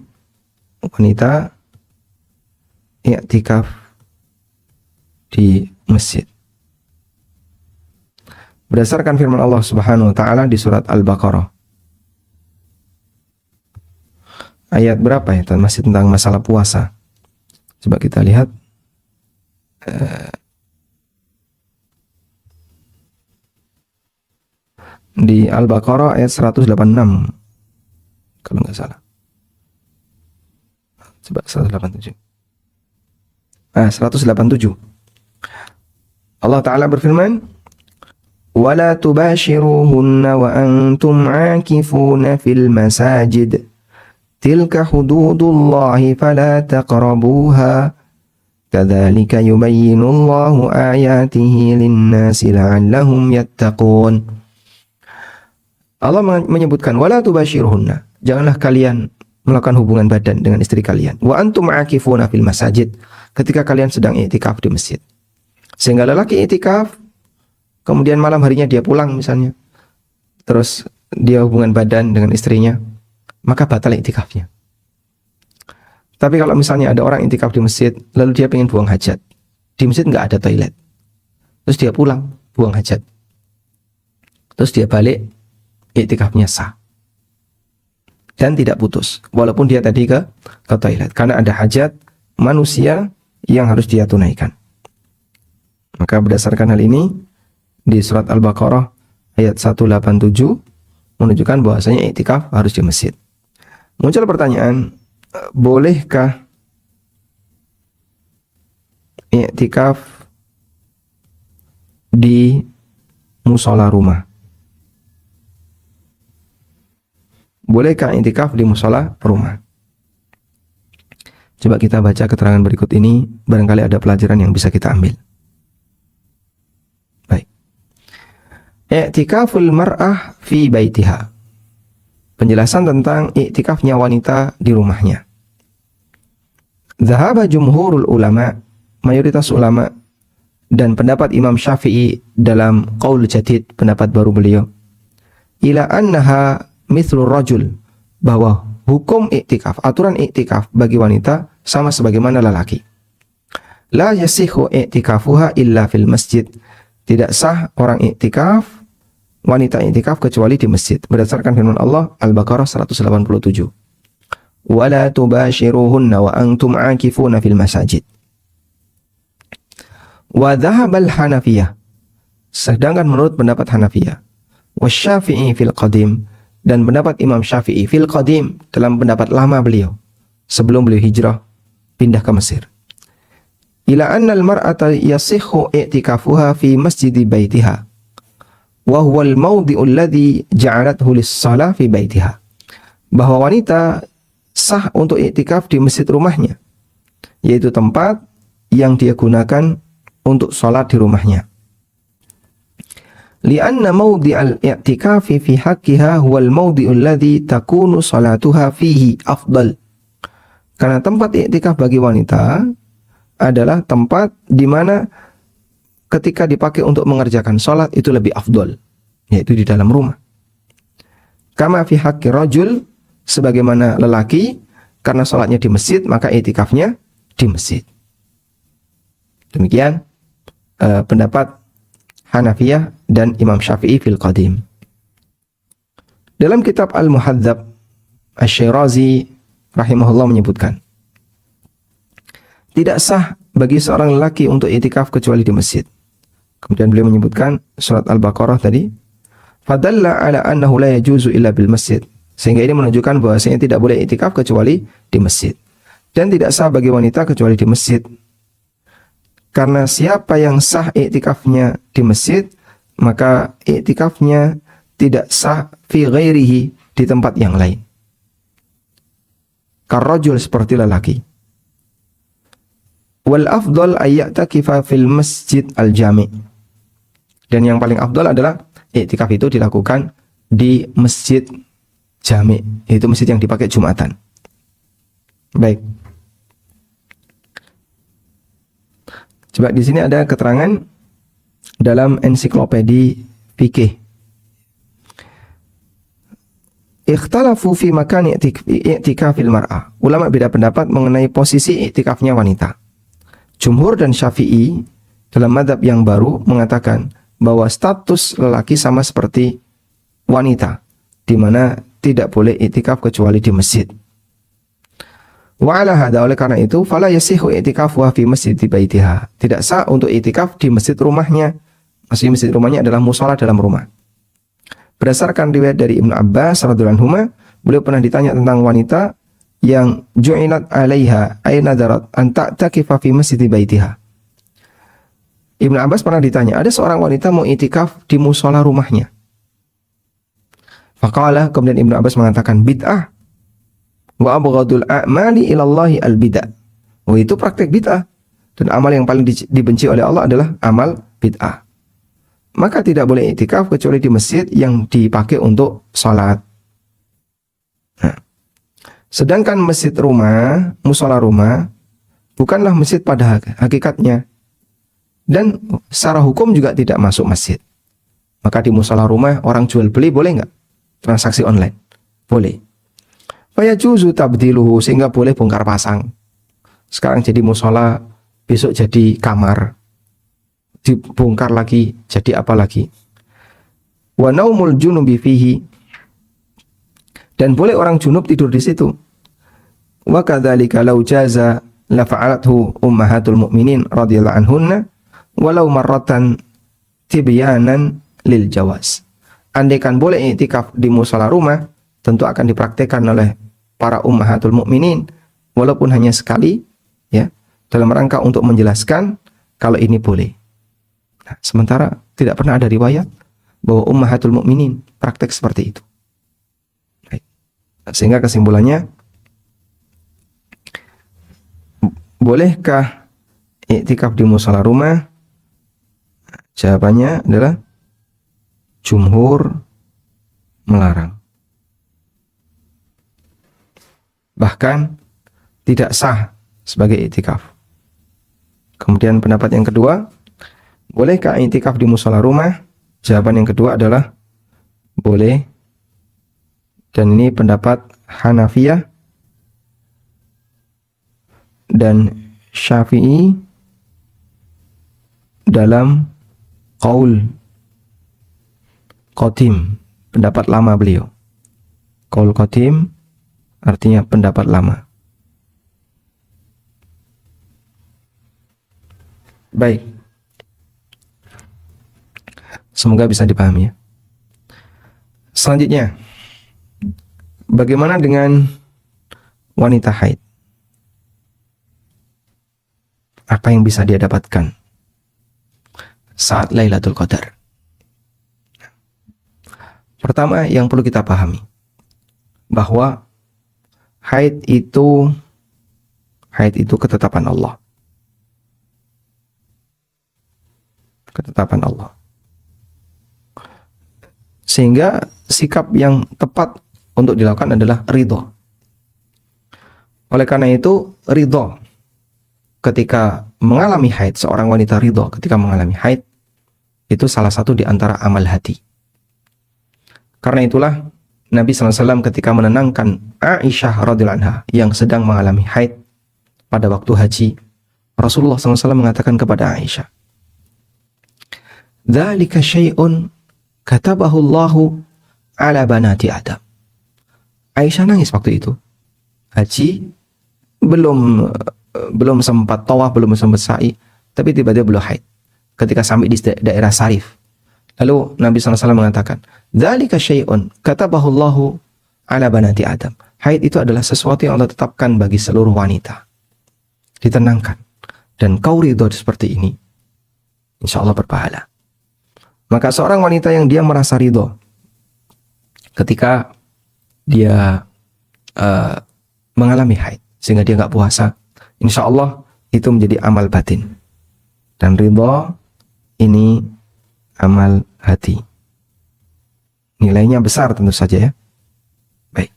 wanita iktikaf di masjid. Berdasarkan firman Allah Subhanahu wa taala di surat Al-Baqarah. Ayat berapa ya? Masih tentang masalah puasa. Coba kita lihat. Di Al-Baqarah ayat 186. Kalau nggak salah. Coba 187. 187. Allah Ta'ala berfirman, "Wala tubashiruhunna wa antum aakifuna fil masajid. Tilka hududullahi fala taqrabuha. Kadzalika yubayyinullahu ayatihi lin-nasi la'allahum yattaqun." Allah menyebutkan wala tubashiruhunna. Janganlah kalian melakukan hubungan badan dengan istri kalian. Wa antum aakifuna fil masajid. Ketika kalian sedang iktikaf di masjid. Sehingga lelaki iktikaf, kemudian malam harinya dia pulang misalnya, terus dia hubungan badan dengan istrinya, maka batal iktikafnya. Tapi kalau misalnya ada orang iktikaf di masjid, lalu dia pengen buang hajat, di masjid nggak ada toilet, terus dia pulang buang hajat, terus dia balik, iktikafnya sah dan tidak putus, walaupun dia tadi ke toilet, karena ada hajat manusia yang harus dia tunaikan. Maka berdasarkan hal ini, di surat Al-Baqarah ayat 187 menunjukkan bahwasanya iktikaf harus di masjid. Muncul pertanyaan, bolehkah iktikaf di musola rumah? Bolehkah iktikaf di musola rumah? Coba kita baca keterangan berikut ini, barangkali ada pelajaran yang bisa kita ambil. Baik. I'tikaful mar'ah fi baitiha. penjelasan tentang iktikafnya wanita di rumahnya. Dhahaba jumhurul ulama, mayoritas ulama, dan pendapat Imam Syafi'i dalam qaul jadid, pendapat baru beliau, ila annaha mithlur rajul, bahwa hukum iktikaf, aturan iktikaf bagi wanita sama sebagaimana lelaki. La yasihu iktikafuha illa fil masjid, tidak sah orang iktikaf, wanita iktikaf kecuali di masjid, berdasarkan firman Allah Al-Baqarah 187. Wala tubashiruhunna wa antum aakifuna fil masajid. Wa dhahabal Hanafiyah, sedangkan menurut pendapat Hanafiyah, wa Syafi'i fil qadim, dan pendapat Imam Syafi'i fil qadim, dalam pendapat lama beliau sebelum beliau hijrah pindah ke Mesir, ila anna al-mar'ata yasihhu i'tikafuha fi masjidi baitiha wa huwa al-mawdi'u alladhi ja'alathu lis-shalah fi baitiha, bahwa wanita sah untuk i'tikaf di masjid rumahnya, yaitu tempat yang dia gunakan untuk sholat di rumahnya. Lianna mawdi'al i'tikafi fi haqqiha huwal mawdi'ul ladzi takunu sholatuha fihi afdal. Karena tempat i'tikaf bagi wanita adalah tempat di mana ketika dipakai untuk mengerjakan sholat itu lebih afdal, yaitu di dalam rumah. Kama fi haqqi rajul, sebagaimana lelaki karena sholatnya di masjid maka i'tikafnya di masjid. Demikian pendapat Hanafiyah dan Imam Syafi'i fil qadim. Dalam kitab Al-Muhadzab, Asy-Syirazi rahimahullah menyebutkan, tidak sah bagi seorang lelaki untuk i'tikaf kecuali di masjid. Kemudian beliau menyebutkan surat Al-Baqarah tadi, fadalla ala annahu la yajuzu illa bil masjid, sehingga ini menunjukkan bahwasanya tidak boleh i'tikaf kecuali di masjid, dan tidak sah bagi wanita kecuali di masjid. Karena siapa yang sah i'tikafnya di masjid, maka i'tikafnya tidak sah fi ghairihi, di tempat yang lain. Karrajul, seperti lelaki. Wal afdal ayyatakifa fil masjid al-jami'. Dan yang paling afdal adalah i'tikaf itu dilakukan di masjid jami', yaitu masjid yang dipakai Jumatan. Baik. Coba di sini ada keterangan dalam ensiklopedi fikih. Ikhtalafu fi makan i'tikafil mar'ah. Ulama beda pendapat mengenai posisi i'tikafnya wanita. Jumhur dan Syafi'i dalam mazhab yang baru mengatakan bahwa status lelaki sama seperti wanita, di mana tidak boleh i'tikaf kecuali di masjid. Wa ala hadza, oleh karena itu, fala yasihu i'tikafuha fi masjidi baitiha, tidak sah untuk i'tikaf di masjid rumahnya. Maksudnya masjid rumahnya adalah mushola dalam rumah. Berdasarkan riwayat dari Ibnu Abbas radhiyallahu anhu, beliau pernah ditanya tentang wanita yang ju'ilat 'alaiha ay nadarat an ta'takifa fi masjidi baitiha. Ibnu Abbas pernah ditanya, ada seorang wanita mau i'tikaf di mushola rumahnya. Faqala, kemudian Ibnu Abbas mengatakan, bid'ah. Wa abghadul a'mali ilallahi al-bid'ah. Oh, itu praktek bid'ah. Dan amal yang paling dibenci oleh Allah adalah amal bid'ah. Maka tidak boleh i'tikaf kecuali di masjid yang dipakai untuk sholat. Nah, sedangkan masjid rumah, mushola rumah, bukanlah masjid pada hakikatnya. Dan secara hukum juga tidak masuk masjid. Maka di mushola rumah orang jual beli boleh nggak? Transaksi online? Boleh. Fayajuzu tabdiluhu, sehingga boleh bongkar pasang. Sekarang jadi mushola, besok jadi kamar, dibongkar lagi jadi apa lagi. Wa naumul junubi fihi, dan boleh orang junub tidur di situ. Wa kadzalika law jaza la fa'alathu ummahatul mu'minin radhiyallahu anhunna walau marratan tibyanan lil jawaz. Andaikan boleh i'tikaf di mushola rumah, tentu akan dipraktekkan oleh para ummahatul mukminin walaupun hanya sekali, ya, dalam rangka untuk menjelaskan kalau ini boleh. Nah, sementara tidak pernah ada riwayat bahwa ummahatul mukminin praktek seperti itu. Baik. Sehingga kesimpulannya, bolehkah i'tikaf di mushola rumah? Jawabannya adalah jumhur melarang. bahkan tidak sah sebagai i'tikaf. Kemudian pendapat yang kedua, bolehkah i'tikaf di mushola rumah? Jawaban yang kedua adalah boleh. Dan ini pendapat Hanafiyah dan Syafi'i dalam qaul qadim, pendapat lama beliau. Qaul qadim artinya pendapat lama. Baik. Semoga bisa dipahami ya. Selanjutnya, bagaimana dengan wanita haid? Apa yang bisa dia dapatkan saat Lailatul Qadar? Pertama yang perlu kita pahami, bahwa haid itu ketetapan Allah. Ketetapan Allah. Sehingga sikap yang tepat untuk dilakukan adalah ridho. Oleh karena itu, ridho ketika mengalami haid, seorang wanita ridho ketika mengalami haid, itu salah satu di antara amal hati. Karena itulah Nabi SAW ketika menenangkan Aisyah radhiyallahu anha yang sedang mengalami haid pada waktu haji, Rasulullah SAW mengatakan kepada Aisyah, "Dzalika syai'un katabahu Allahu ala banati Adam." Aisyah nangis waktu itu. Haji belum sempat tawaf, belum sempat sa'i, tapi tiba-tiba beliau haid ketika sampai di daerah Sarif. Lalu Nabi SAW mengatakan, "Dzalika syai'un katabahu Allahu ala banati Adam." Haid itu adalah sesuatu yang Allah tetapkan bagi seluruh wanita. Ditenangkan. Dan kau ridho seperti ini, insya Allah berpahala. Maka seorang wanita yang dia merasa ridho ketika dia mengalami haid, sehingga dia nggak puasa, insya Allah itu menjadi amal batin. Dan ridho ini amal hati. Nilainya besar tentu saja ya. Baik.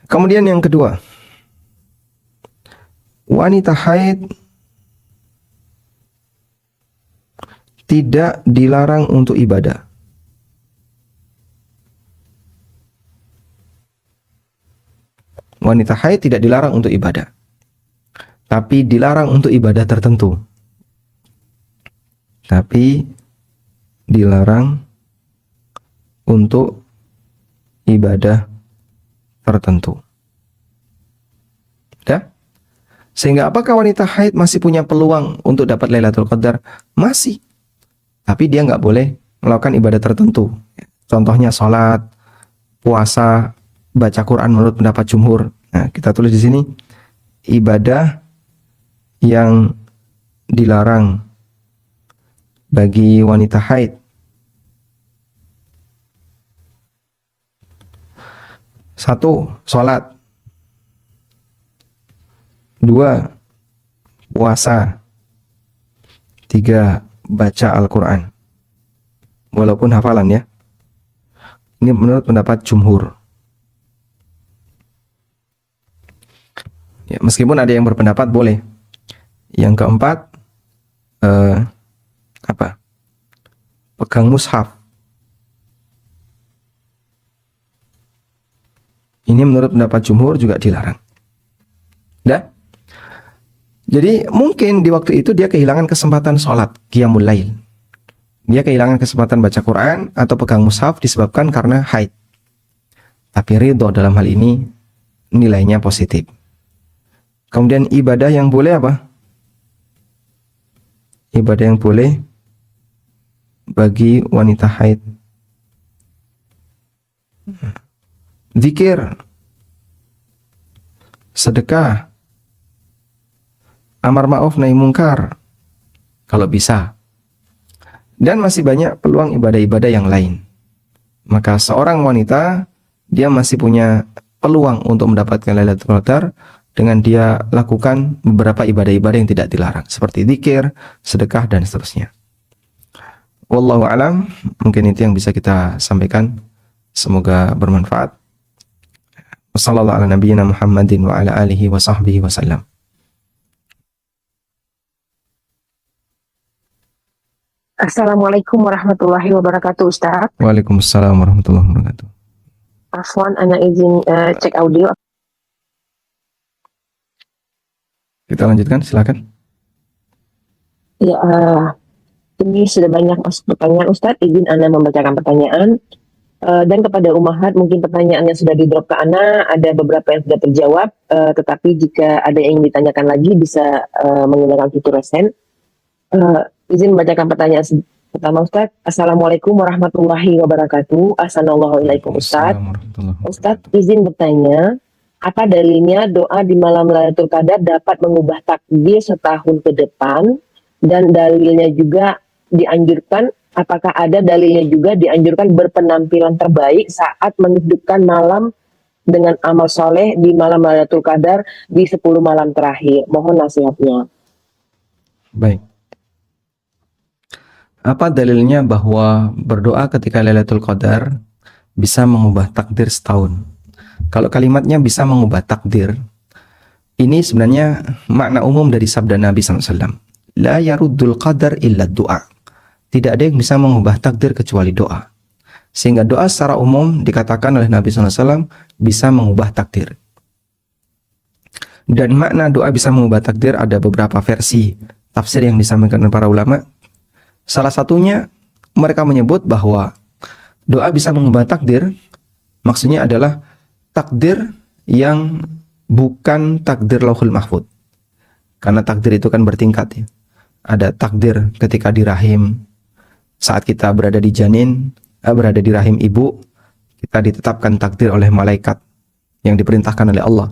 Kemudian yang kedua, wanita haid tidak dilarang untuk ibadah. Wanita haid tidak dilarang untuk ibadah, tapi dilarang untuk ibadah tertentu. Tapi dilarang untuk ibadah tertentu. Ya? Sehingga apakah wanita haid masih punya peluang untuk dapat Lailatul Qadar? Masih. Tapi dia nggak boleh melakukan ibadah tertentu. Contohnya sholat, puasa, baca Quran menurut pendapat jumhur. Nah, kita tulis di sini ibadah yang dilarang bagi wanita haid. Satu, sholat. Dua, puasa. Tiga, baca Al-Quran. Walaupun hafalan ya. Ini menurut pendapat jumhur. Ya, meskipun ada yang berpendapat boleh. Yang keempat, pegang mushaf. Ini menurut pendapat jumhur juga dilarang. Dah? Jadi mungkin di waktu itu dia kehilangan kesempatan sholat qiyamul lail. Dia kehilangan kesempatan baca Quran atau pegang mushaf disebabkan karena haid. Tapi ridho dalam hal ini nilainya positif. Kemudian ibadah yang boleh apa? Ibadah yang boleh bagi wanita haid: zikir, sedekah, amar ma'ruf nahi mungkar kalau bisa. Dan masih banyak peluang ibadah-ibadah yang lain. Maka seorang wanita dia masih punya peluang untuk mendapatkan Lailatul Qadar dengan dia lakukan beberapa ibadah-ibadah yang tidak dilarang, seperti zikir, sedekah dan seterusnya. Wallahu a'lam. Mungkin itu yang bisa kita sampaikan. Semoga bermanfaat. Wassallallahu ala nabiyyina Muhammadin wa ala alihi wa sahbihi wasallam. Assalamualaikum warahmatullahi wabarakatuh, Ustaz. Waalaikumsalam warahmatullahi wabarakatuh. Afwan, ana izin cek audio. Kita lanjutkan, silakan. Ya, ini sudah banyak pertanyaan, Ustaz. Izin ana membacakan pertanyaan. Dan kepada Ummahat, mungkin pertanyaannya sudah di-drop ke ana, ada beberapa yang sudah terjawab, tetapi jika ada yang ingin ditanyakan lagi bisa menggunakan fitur resen. Izin membacakan pertanyaan pertama, Ustaz. Assalamualaikum warahmatullahi wabarakatuh. Assalamualaikum, Ustaz. Ustaz, izin bertanya, apa dalilnya doa di malam Lailatul Qadar dapat mengubah takdir setahun ke depan? Dan dalilnya juga dianjurkan, apakah ada dalilnya juga dianjurkan berpenampilan terbaik saat menghidupkan malam dengan amal soleh di malam Lailatul Qadar di 10 malam terakhir? Mohon nasihatnya. Baik. Apa dalilnya bahwa berdoa ketika Lailatul Qadar bisa mengubah takdir setahun? Kalau kalimatnya bisa mengubah takdir, ini sebenarnya makna umum dari sabda Nabi SAW. La yaruddul qadar illa doa. Tidak ada yang bisa mengubah takdir kecuali doa. Sehingga doa secara umum dikatakan oleh Nabi SAW bisa mengubah takdir. Dan makna doa bisa mengubah takdir ada beberapa versi tafsir yang disampaikan oleh para ulama. Salah satunya mereka menyebut bahwa doa bisa mengubah takdir, maksudnya adalah takdir yang bukan takdir Lauhul Mahfud. Karena takdir itu kan bertingkat ya. Ada takdir ketika di rahim, saat kita berada di janin, berada di rahim ibu, kita ditetapkan takdir oleh malaikat yang diperintahkan oleh Allah.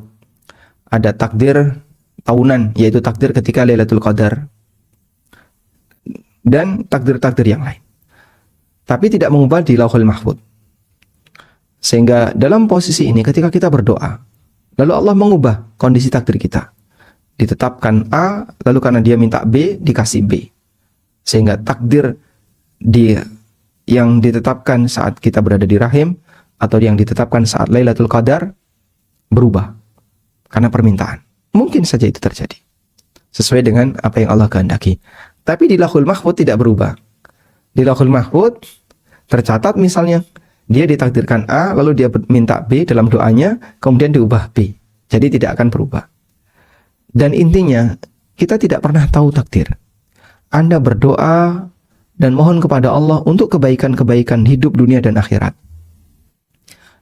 Ada takdir tahunan, yaitu takdir ketika Lailatul Qadar, dan takdir-takdir yang lain. Tapi tidak mengubah di Lauhul Mahfud. Sehingga dalam posisi ini ketika kita berdoa, lalu Allah mengubah kondisi takdir kita. Ditetapkan A, lalu karena dia minta B, dikasih B. Sehingga takdir yang ditetapkan saat kita berada di rahim, atau yang ditetapkan saat Lailatul Qadar, berubah. Karena permintaan. Mungkin saja itu terjadi. Sesuai dengan apa yang Allah kehendaki. Tapi di Lauhul Mahfud tidak berubah. Di Lauhul Mahfud tercatat misalnya dia ditakdirkan A, lalu dia minta B dalam doanya, kemudian diubah B. Jadi tidak akan berubah. Dan intinya kita tidak pernah tahu takdir. Anda berdoa dan mohon kepada Allah untuk kebaikan-kebaikan hidup dunia dan akhirat.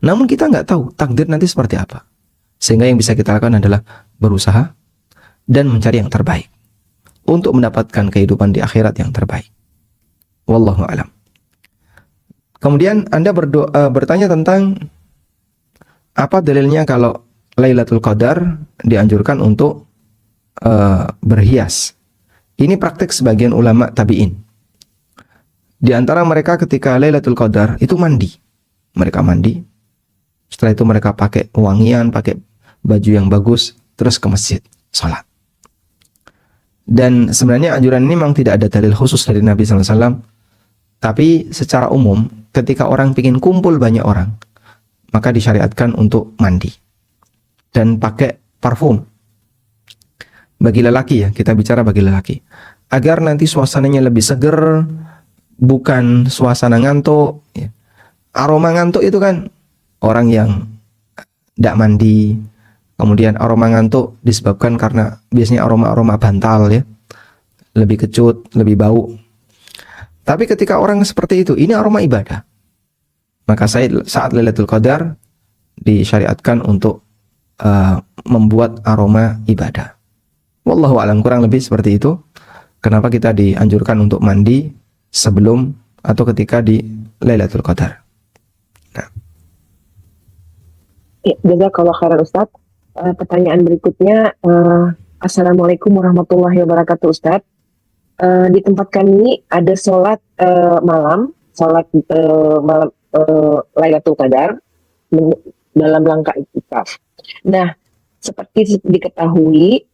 Namun kita nggak tahu takdir nanti seperti apa. Sehingga yang bisa kita lakukan adalah berusaha dan mencari yang terbaik untuk mendapatkan kehidupan di akhirat yang terbaik. Wallahu a'lam. Kemudian Anda bertanya tentang apa dalilnya kalau Lailatul Qadar dianjurkan untuk berhias. Ini praktek sebagian ulama tabi'in. Di antara mereka ketika Lailatul Qadar itu mandi. Mereka mandi. Setelah itu mereka pakai wangian, pakai baju yang bagus, terus ke masjid, salat. Dan sebenarnya anjuran ini memang tidak ada dalil khusus dari Nabi SAW. Tapi secara umum, ketika orang ingin kumpul banyak orang, maka disyariatkan untuk mandi. Dan pakai parfum. Bagi lelaki ya, kita bicara bagi lelaki. Agar nanti suasananya lebih seger, bukan suasana ngantuk. Ya. Aroma ngantuk itu kan orang yang tidak mandi. Kemudian aroma ngantuk disebabkan karena biasanya aroma-aroma bantal ya. Lebih kecut, lebih bau. Tapi ketika orang seperti itu, ini aroma ibadah. Maka saat Lailatul Qadar disyariatkan untuk membuat aroma ibadah. Wallahu a'lam, kurang lebih seperti itu. Kenapa kita dianjurkan untuk mandi sebelum atau ketika di Lailatul Qadar. Nah. Ya, jazakallahu khairan, Ustaz. Pertanyaan berikutnya, Assalamualaikum warahmatullahi wabarakatuh, Ustaz. Di tempat kami ada sholat malam Lailatul Qadar dalam rangka iktikaf. Nah, seperti diketahui,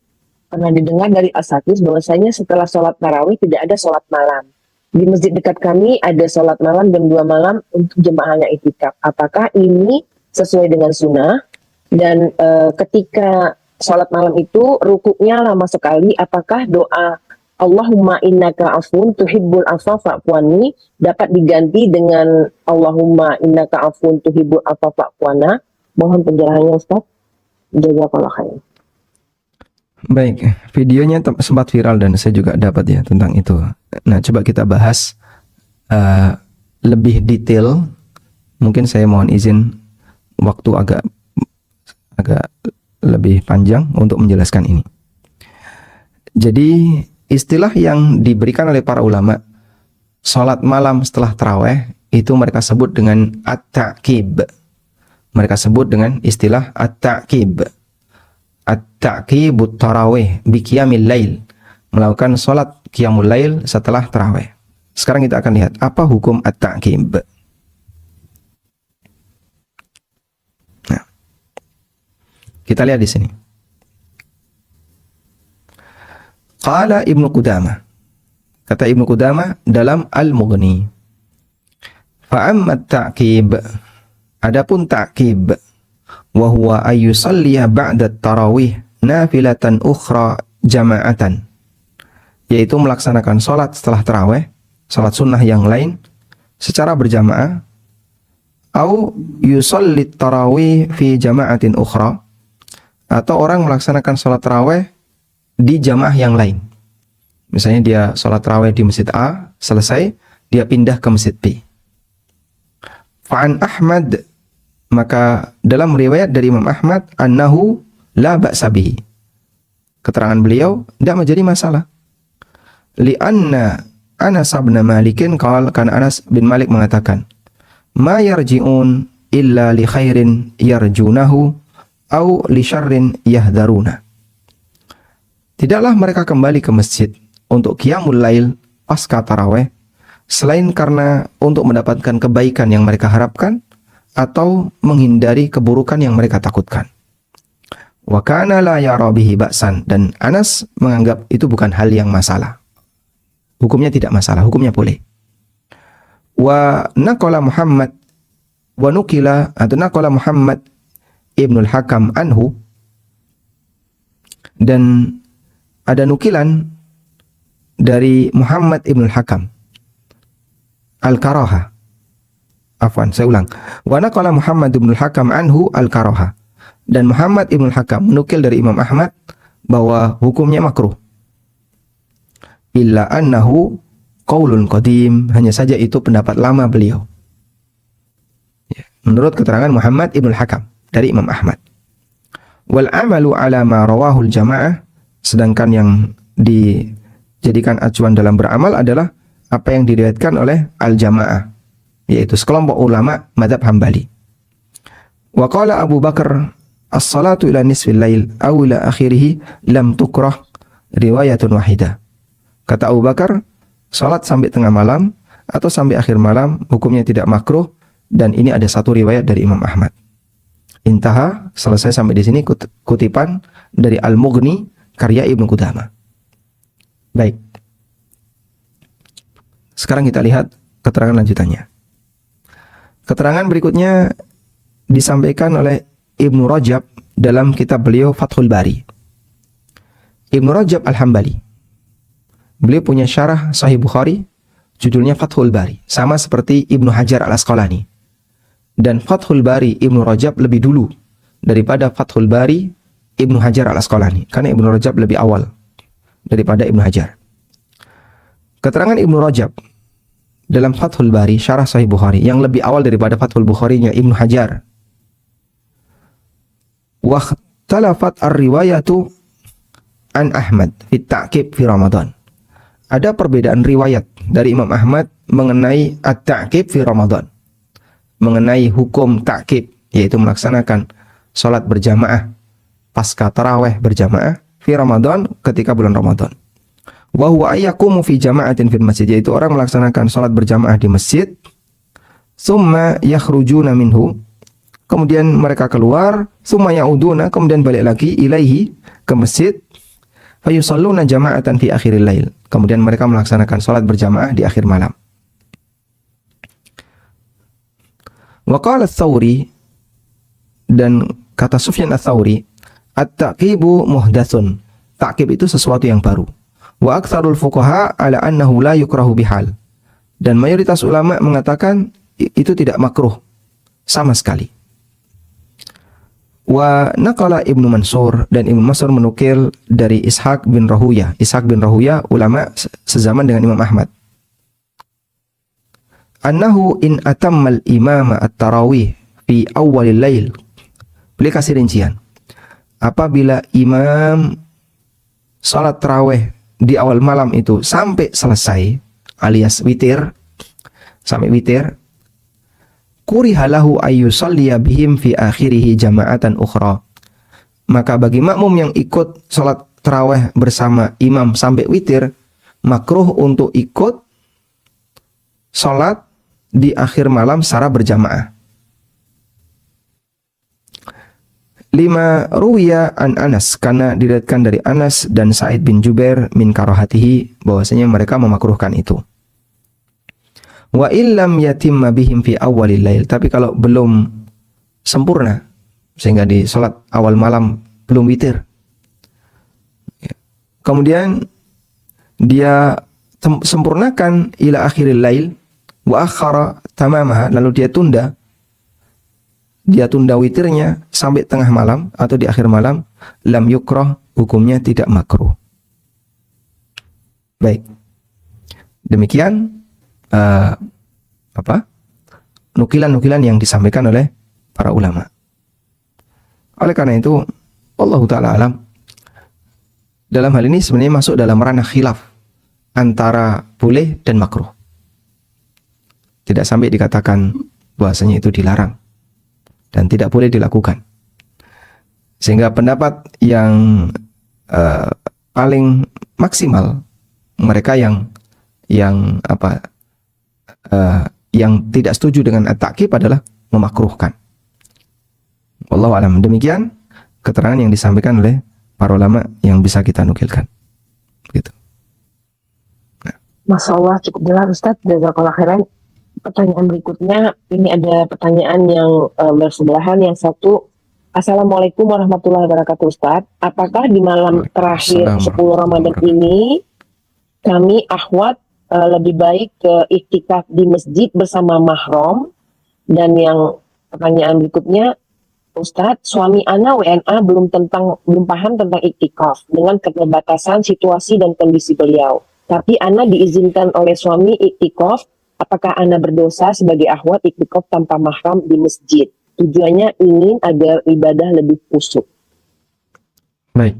pernah didengar dari asatidz bahwasanya setelah sholat tarawih tidak ada sholat malam. Di masjid dekat kami ada sholat malam jam 2 malam untuk jemaahnya iktikaf. Apakah ini sesuai dengan sunnah Dan ketika sholat malam itu rukuknya lama sekali, apakah doa Allahumma innaka afun tuhibbul afwa fa'fu anni dapat diganti dengan Allahumma innaka afun tuhibbul afwa fa'fu anna? Mohon penjelasannya Ustaz. Jazakallah khair. Baik, videonya sempat viral dan saya juga dapat ya tentang itu. Nah, coba kita bahas lebih detail. Mungkin saya mohon izin waktu agak lebih panjang untuk menjelaskan ini. Jadi istilah yang diberikan oleh para ulama salat malam setelah tarawih itu mereka sebut dengan at-ta'qib. Mereka sebut dengan istilah at-ta'qib. At-ta'qibut tarawih bi qiyamil lail, melakukan salat qiyamul lail setelah tarawih. Sekarang kita akan lihat apa hukum at-ta'qib. Nah, kita lihat di sini. Qala Ibnu Qudamah. Kata Ibnu Qudamah dalam Al-Mughni. Fa'amma at-ta'qib. Adapun ta'qib wa huwa ayyusalliya ba'da tarawih nafilatan ukhra jama'atan, yaitu melaksanakan salat setelah tarawih, salat sunnah yang lain secara berjamaah, au yusalli tarawih fi jama'atin ukhra, atau orang melaksanakan salat tarawih di jamaah yang lain. Misalnya dia salat tarawih di masjid A, selesai dia pindah ke masjid B. Fa'an Ahmad, maka dalam riwayat dari Imam Ahmad, annahu la ba'sa bihi, keterangan beliau tidak menjadi masalah. Li'anna Anas bin Malikin qala, kan Anas bin Malik mengatakan, ma yarji'un illa li khairin yarjunahu au li syarrin yahdharuna. Tidaklah mereka kembali ke masjid untuk qiyamul lail pasca tarawih selain karena untuk mendapatkan kebaikan yang mereka harapkan atau menghindari keburukan yang mereka takutkan. Wa kana la yara bihi ba'san, dan Anas menganggap itu bukan hal yang masalah. Hukumnya tidak masalah, hukumnya boleh. Wa naqala Muhammad wa nukila, atau naqala Muhammad Ibnul Hakam anhu, dan ada nukilan dari Muhammad Ibnul Hakam al-karaha. Afwan, saya ulang. Wa naqala Muhammad ibn al-Hakam anhu al-karaha. Dan Muhammad ibn al-Hakam menukil dari Imam Ahmad bahwa hukumnya makruh. Illa annahu qaulun qadim, hanya saja itu pendapat lama beliau. Ya, menurut keterangan Muhammad ibn al-Hakam dari Imam Ahmad. Wal amalu ala ma rawahul jamaah, sedangkan yang dijadikan acuan dalam beramal adalah apa yang diriwayatkan oleh al-jamaah, yaitu sekelompok ulama mazhab Hambali. Wa qala Abu Bakar, as-salatu ila nisfil lail aw ila akhirih lam tukrah riwayatun wahidah. Kata Abu Bakar, salat sampai tengah malam atau sampai akhir malam hukumnya tidak makruh, dan ini ada satu riwayat dari Imam Ahmad. Intaha, selesai sampai di sini kutipan dari Al-Mughni karya Ibnu Qudamah. Baik. Sekarang kita lihat keterangan lanjutannya. Keterangan berikutnya disampaikan oleh Ibnu Rajab dalam kitab beliau Fathul Bari. Ibnu Rajab Al-Hambali, beliau punya syarah Sahih Bukhari, judulnya Fathul Bari, sama seperti Ibnu Hajar Al-Asqalani. Dan Fathul Bari Ibnu Rajab lebih dulu daripada Fathul Bari Ibnu Hajar Al-Asqalani, karena Ibnu Rajab lebih awal daripada Ibnu Hajar. Keterangan Ibnu Rajab dalam Fathul Bari, syarah Sahih Bukhari, yang lebih awal daripada Fathul Bukharinya Ibnu Hajar. Wa ikhtalafat ar-riwayatu an Ahmad fi ta'qib fi Ramadan. Ada perbedaan riwayat dari Imam Ahmad mengenai at-ta'qib fi Ramadan, mengenai hukum ta'qib, yaitu melaksanakan salat berjamaah pasca tarawih berjamaah fi Ramadan, ketika bulan Ramadan. Wa huwa ayyaqumu fi jama'atin fil masjid, yaitu orang melaksanakan salat berjamaah di masjid, summa yakhrujuna minhu, kemudian mereka keluar, summa ya'uduna, kemudian balik lagi ilaihi, ke masjid, fayusalluna jama'atan fi akhiril lail, kemudian mereka melaksanakan salat berjamaah di akhir malam. Wa qala Ats-Tsauri, dan kata Sufyan Ats-Tsauri, at-ta'qibu muhdatsun. Ta'qib itu sesuatu yang baru. Wa aktsarul fuqaha ala annahu la yukrahu bihal. Dan mayoritas ulama mengatakan itu tidak makruh sama sekali. Wa naqala Ibnu Mansur, dan Ibnu Mansur menukil dari Ishaq bin Rahuya. Ishaq bin Rahuya ulama sezaman dengan Imam Ahmad. Annahu in atammal imama at-tarawih fi awwalil lail. Beliau kasih rincian. Apabila imam salat tarawih di awal malam itu sampai selesai, alias witir, sampai witir, kuriha lahu ayyusalliya bihim fi akhirih jama'atan ukhra. Maka bagi makmum yang ikut salat tarawih bersama imam sampai witir, makruh untuk ikut salat di akhir malam secara berjamaah. 5 ruwiya an Anas, karena diriwayatkan dari Anas dan Sa'id bin Jubair min karahatihi, bahwasanya mereka memakruhkan itu. Wa illam yatimma bihim fi awwalil lail, tapi kalau belum sempurna sehingga di salat awal malam belum witir, kemudian dia sempurnakan ila akhiril lail wa akhara tamamaha, lalu dia tunda witirnya sampai tengah malam atau di akhir malam, lam yukrah, hukumnya tidak makruh. Baik, demikian nukilan-nukilan yang disampaikan oleh para ulama. Oleh karena itu, Wallahu ta'ala alam, dalam hal ini sebenarnya masuk dalam ranah khilaf antara boleh dan makruh. Tidak sampai dikatakan bahwasanya itu dilarang dan tidak boleh dilakukan. Sehingga pendapat yang paling maksimal, mereka yang tidak setuju dengan at-ta'qib adalah memakruhkan. Wallahu a'lam. Demikian keterangan yang disampaikan oleh para ulama yang bisa kita nukilkan. Begitu. Masya Allah, cukup jelas Ustadz. Jazakallah khairan. Pertanyaan berikutnya, ini ada pertanyaan yang bersebelahan. Yang satu, Assalamualaikum warahmatullahi wabarakatuh Ustadz. Apakah di malam terakhir 10 Ramadan ini kami akhwat lebih baik ke iktikaf di masjid bersama mahram? Dan yang pertanyaan berikutnya, Ustadz, suami ana WNA belum paham tentang iktikaf dengan keterbatasan situasi dan kondisi beliau. Tapi ana diizinkan oleh suami iktikaf. Apakah ana berdosa sebagai akhwat iktikaf tanpa mahram di masjid? Tujuannya ingin agar ibadah lebih khusyuk. Baik.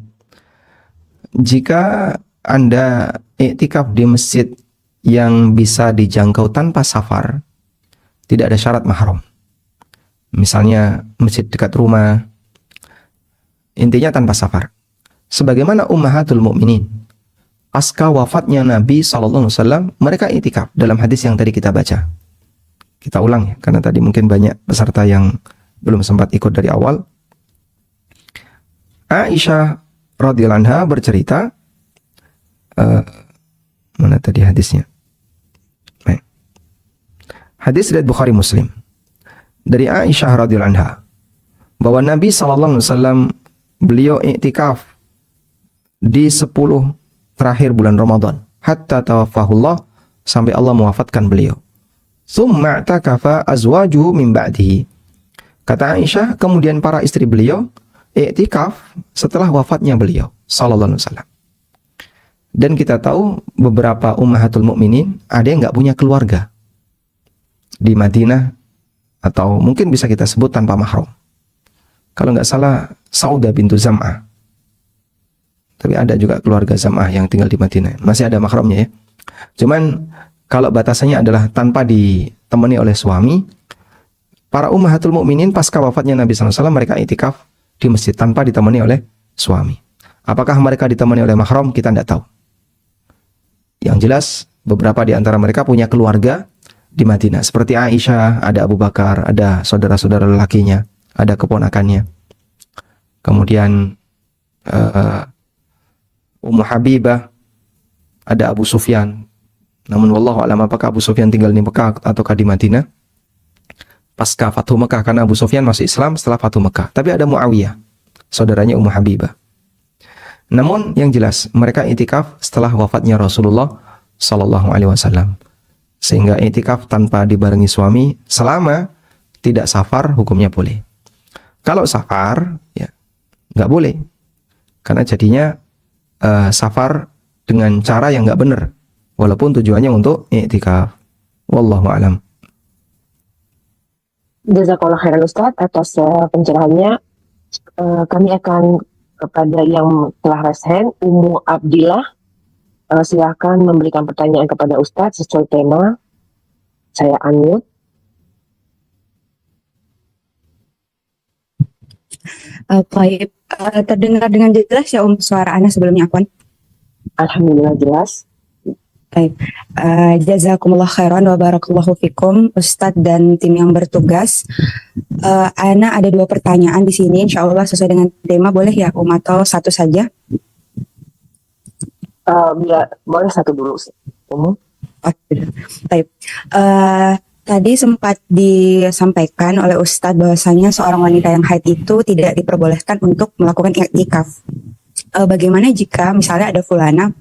Jika Anda iktikaf di masjid yang bisa dijangkau tanpa safar, tidak ada syarat mahram. Misalnya masjid dekat rumah, intinya tanpa safar. Sebagaimana ummahatul mukminin, pasca wafatnya Nabi SAW, mereka iktikaf dalam hadis yang tadi kita baca. Kita ulang ya, karena tadi mungkin banyak peserta yang belum sempat ikut dari awal. Aisyah radhiyallahu anha bercerita, mana tadi hadisnya? Baik. Hadis riwayat Bukhari Muslim dari Aisyah radhiyallahu anha bahwa Nabi SAW beliau iktikaf di 10 terakhir bulan Ramadan, hatta tawaffahullah, sampai Allah mewafatkan beliau. Tsumma i'takafa azwajuhu min ba'dihi. Kata Aisyah, kemudian para istri beliau i'tikaf setelah wafatnya beliau sallallahu alaihi wasallam. Dan kita tahu beberapa ummahatul mukminin ada yang enggak punya keluarga di Madinah, atau mungkin bisa kita sebut tanpa mahram. Kalau enggak salah Saudah bintu Zam'ah. Tapi ada juga keluarga Zam'ah yang tinggal di Madinah. Masih ada mahramnya ya. Cuman kalau batasannya adalah tanpa ditemani oleh suami, para ummahatul mukminin pasca wafatnya Nabi SAW mereka iktikaf di masjid tanpa ditemani oleh suami. Apakah mereka ditemani oleh mahram? Kita tidak tahu. Yang jelas beberapa di antara mereka punya keluarga di Madinah. Seperti Aisyah, ada Abu Bakar, ada saudara-saudara lelakinya, ada keponakannya. Kemudian Ummu Habibah, ada Abu Sufyan. Namun wallahu a'lam apakah Abu Sufyan tinggal di Mekah ataukah di Madinah. pasca Fathu Mekah, karena Abu Sufyan masuk Islam setelah Fathu Mekah. Tapi ada Muawiyah, saudaranya Ummu Habibah. Namun yang jelas mereka itikaf setelah wafatnya Rasulullah Sallallahu Alaihi Wasallam. Sehingga itikaf tanpa dibarengi suami selama tidak safar hukumnya boleh. Kalau safar ya nggak boleh, karena jadinya safar dengan cara yang nggak benar, walaupun tujuannya untuk itikaf. Wallahu a'lam. Jazakallah khairan Ustaz atas pencerahannya. Kami akan kepada yang telah raise hand, Ummu Abdillah. Silakan memberikan pertanyaan kepada Ustaz sesuai tema. Saya unmute. Baik, terdengar dengan jelas ya suara Ana sebelumnya, Afwan? Alhamdulillah jelas. Baik, jazakumullah khairan wa barakallahu fikum Ustadz dan tim yang bertugas. Ana ada 2 pertanyaan di sini, insya Allah sesuai dengan tema, boleh ya atau satu saja? Bila boleh satu dulu, Ummu. Baik. Tadi sempat disampaikan oleh Ustadz bahwasanya seorang wanita yang haid itu tidak diperbolehkan untuk melakukan i'tikaf. Bagaimana jika misalnya ada fulana,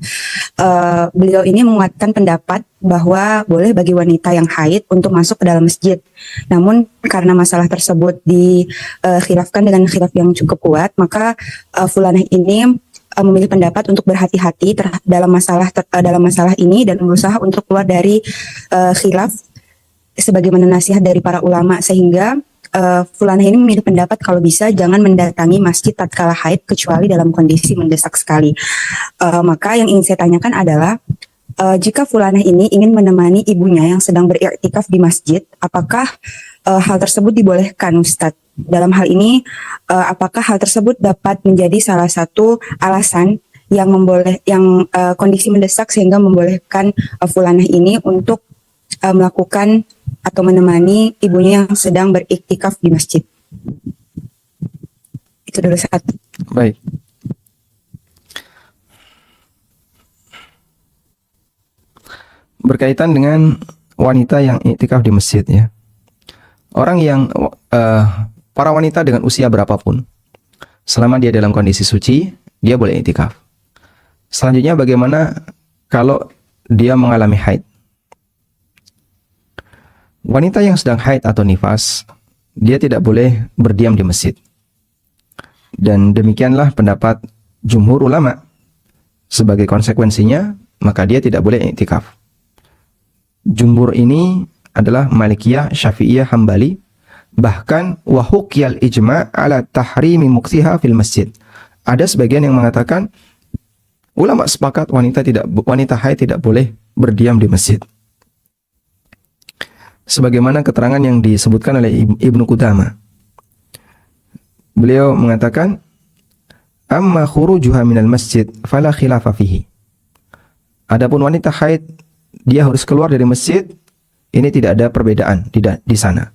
beliau ini menguatkan pendapat bahwa boleh bagi wanita yang haid untuk masuk ke dalam masjid. Namun karena masalah tersebut dikhilafkan dengan khilaf yang cukup kuat, maka fulana ini memilih pendapat untuk berhati-hati dalam masalah ini dan berusaha untuk keluar dari khilaf sebagaimana nasihat dari para ulama, sehingga fulana ini memilih pendapat kalau bisa jangan mendatangi masjid tatkala haid kecuali dalam kondisi mendesak sekali. Maka yang ingin saya tanyakan adalah jika fulana ini ingin menemani ibunya yang sedang beriktikaf di masjid, apakah hal tersebut dibolehkan, Ustadz? Dalam hal ini, apakah hal tersebut dapat menjadi salah satu alasan yang kondisi mendesak sehingga membolehkan fulana ini untuk melakukan atau menemani ibunya yang sedang beriktikaf di masjid? Itu dulu satu. Baik. Berkaitan dengan wanita yang iktikaf di masjid ya. Orang yang para wanita dengan usia berapapun, selama dia dalam kondisi suci, dia boleh iktikaf. Selanjutnya bagaimana kalau dia mengalami haid? Wanita yang sedang haid atau nifas, dia tidak boleh berdiam di masjid. Dan demikianlah pendapat jumhur ulama. Sebagai konsekuensinya, maka dia tidak boleh iktikaf. Jumhur ini adalah Malikiyah, Syafi'iyah, Hambali. Bahkan wahuqiyal ijma' ala tahrimi muksiha fil masjid. Ada sebagian yang mengatakan ulama sepakat wanita haid tidak boleh berdiam di masjid. Sebagaimana keterangan yang disebutkan oleh Ibnu Qudamah. Beliau mengatakan, amma khurujuha minal masjid fala khilafa fihi. Adapun wanita haid, dia harus keluar dari masjid, ini tidak ada perbedaan di sana.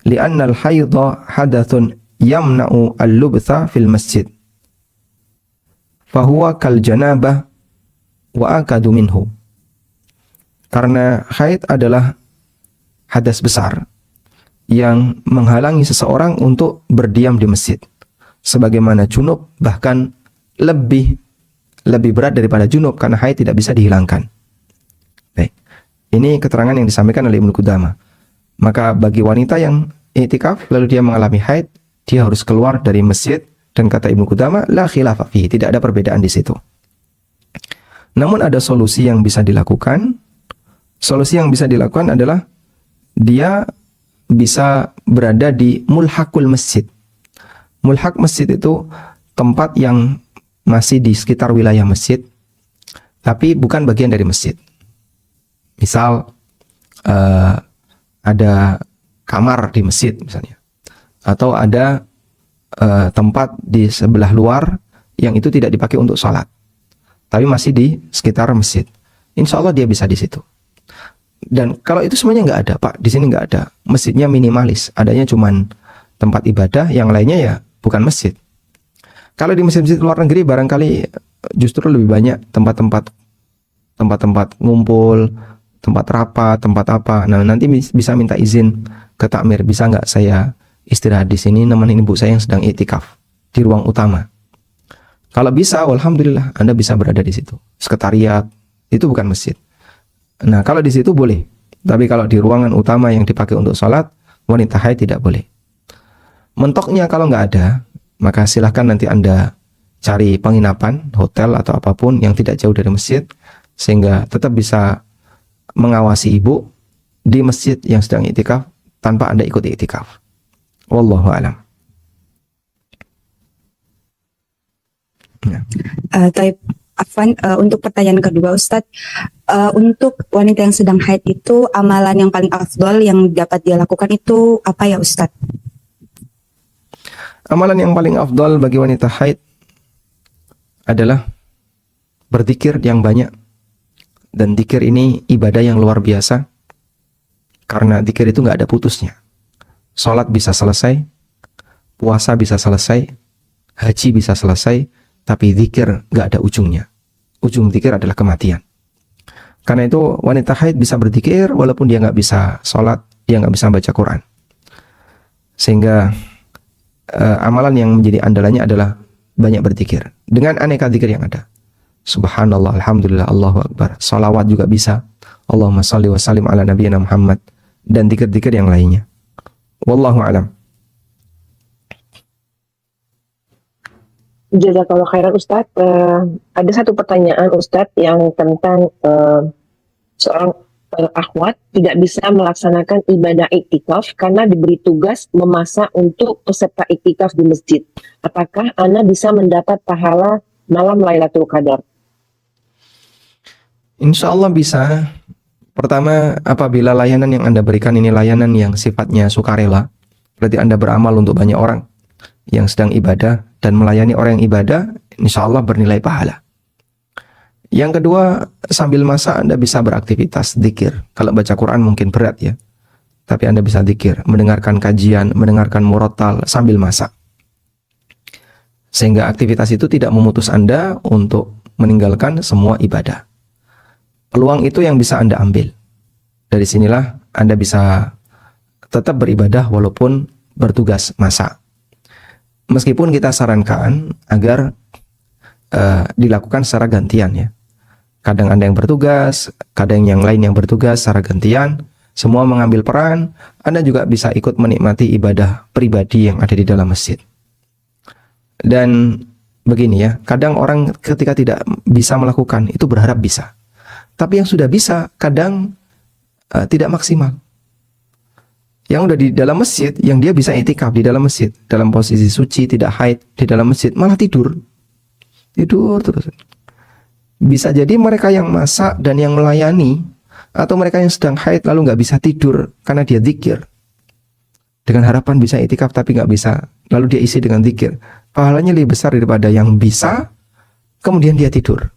Li'annal haidha hadathun yamna'u al-lubtha fil masjid. Fahuwa kal janabah wa akadu minhu. Karena haid adalah hadas besar yang menghalangi seseorang untuk berdiam di masjid. Sebagaimana junub, bahkan lebih berat daripada junub, karena haid tidak bisa dihilangkan. Baik. Ini keterangan yang disampaikan oleh Ibnu Qudamah. Maka bagi wanita yang i'tikaf lalu dia mengalami haid, dia harus keluar dari masjid, dan kata Ibnu Qudamah, la khilafa fihi, tidak ada perbedaan di situ. Namun ada solusi yang bisa dilakukan. Solusi yang bisa dilakukan adalah dia bisa berada di mulhaqul masjid. Mulhaq masjid itu tempat yang masih di sekitar wilayah masjid, tapi bukan bagian dari masjid. Misal ada kamar di masjid misalnya, atau ada tempat di sebelah luar yang itu tidak dipakai untuk sholat, tapi masih di sekitar masjid. Insya Allah dia bisa di situ. Dan kalau itu semuanya nggak ada, Pak, di sini nggak ada, masjidnya minimalis, adanya cuman tempat ibadah, yang lainnya ya bukan masjid. Kalau di masjid-masjid luar negeri barangkali justru lebih banyak tempat-tempat ngumpul, tempat rapat, tempat apa. Nah, nanti bisa minta izin ke takmir, bisa nggak saya istirahat di sini nemenin ibu saya yang sedang iktikaf di ruang utama? Kalau bisa, alhamdulillah, Anda bisa berada di situ. Sekretariat itu bukan masjid. Nah, kalau di situ boleh. Tapi kalau di ruangan utama yang dipakai untuk sholat, wanita haid tidak boleh. Mentoknya kalau nggak ada, maka silahkan nanti Anda cari penginapan, hotel atau apapun yang tidak jauh dari masjid, sehingga tetap bisa mengawasi ibu di masjid yang sedang iktikaf tanpa Anda ikut iktikaf. Wallahu a'lam. Ya. Taib, Afwan, untuk pertanyaan kedua Ustadz, untuk wanita yang sedang haid itu amalan yang paling afdol yang dapat dia lakukan itu apa ya Ustadz? Amalan yang paling afdal bagi wanita haid adalah berzikir yang banyak. Dan zikir ini ibadah yang luar biasa, karena zikir itu nggak ada putusnya. Salat bisa selesai, puasa bisa selesai, haji bisa selesai, tapi zikir nggak ada ujungnya. Ujung zikir adalah kematian. Karena itu wanita haid bisa berzikir walaupun dia nggak bisa salat, dia nggak bisa baca Quran. Sehingga amalan yang menjadi andalannya adalah banyak berzikir dengan aneka zikir yang ada. Subhanallah, alhamdulillah, Allahu akbar. Salawat juga bisa. Allahumma shalli wa sallim ala nabiyyina Muhammad, dan zikir-zikir yang lainnya. Wallahu a'lam. Jazakallah khairan Ustadz. Ada satu pertanyaan Ustadz yang tentang seorang akhwat tidak bisa melaksanakan ibadah iktikaf karena diberi tugas memasak untuk peserta iktikaf di masjid. Apakah Ana bisa mendapat pahala malam Lailatul Qadar? Insya Allah bisa. Pertama, apabila layanan yang Anda berikan ini layanan yang sifatnya sukarela, berarti Anda beramal untuk banyak orang yang sedang ibadah dan melayani orang yang ibadah, insya Allah bernilai pahala. Yang kedua, sambil masak Anda bisa beraktivitas zikir. Kalau baca Quran mungkin berat ya, tapi Anda bisa zikir, mendengarkan kajian, mendengarkan murattal sambil masak. Sehingga aktivitas itu tidak memutus Anda untuk meninggalkan semua ibadah. Peluang itu yang bisa Anda ambil. Dari sinilah Anda bisa tetap beribadah walaupun bertugas masak. Meskipun kita sarankan agar dilakukan secara gantian ya. Kadang Anda yang bertugas, kadang yang lain yang bertugas secara gantian. Semua mengambil peran. Anda juga bisa ikut menikmati ibadah pribadi yang ada di dalam masjid. Dan begini ya, kadang orang ketika tidak bisa melakukan itu berharap bisa. Tapi yang sudah bisa kadang tidak maksimal. Yang udah di dalam masjid, yang dia bisa i'tikaf di dalam masjid, dalam posisi suci, tidak haid di dalam masjid, malah tidur terus. Bisa jadi mereka yang masak dan yang melayani, atau mereka yang sedang haid lalu nggak bisa tidur karena dia zikir, dengan harapan bisa i'tikaf tapi nggak bisa, lalu dia isi dengan zikir. Pahalanya lebih besar daripada yang bisa kemudian dia tidur.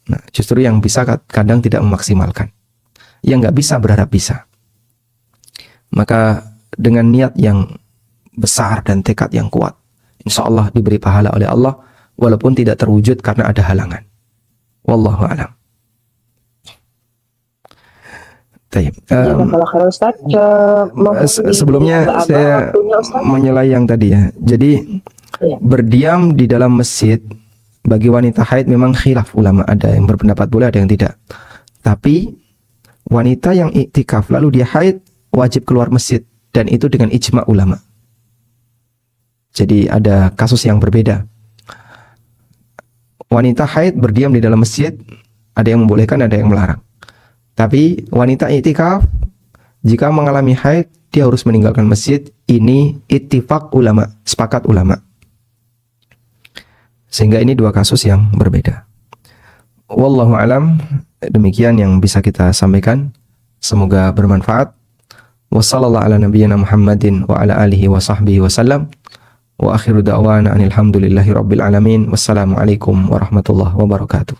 Nah, justru yang bisa kadang tidak memaksimalkan. Yang nggak bisa berharap bisa. Maka dengan niat yang besar dan tekad yang kuat, insya Allah diberi pahala oleh Allah, walaupun tidak terwujud karena ada halangan. Wallahu a'lam. Sebelumnya saya menyelai yang tadi ya. Jadi berdiam di dalam masjid bagi wanita haid memang khilaf ulama, ada yang berpendapat boleh, ada yang tidak. Tapi wanita yang iktikaf lalu dia haid wajib keluar masjid, dan itu dengan ijma ulama. Jadi ada kasus yang berbeda. Wanita haid berdiam di dalam masjid, ada yang membolehkan, ada yang melarang. Tapi wanita iktikaf jika mengalami haid dia harus meninggalkan masjid. Ini ittifaq ulama, sepakat ulama. Sehingga ini dua kasus yang berbeda. Wallahu alam, demikian yang bisa kita sampaikan. Semoga bermanfaat. Wassallallahu ala nabiyyina Muhammadin wa ala alihi wa sahbihi wasallam. Wa akhiru da'wana anil hamdulillahi rabbil alamin. Wassalamualaikum warahmatullahi wabarakatuh.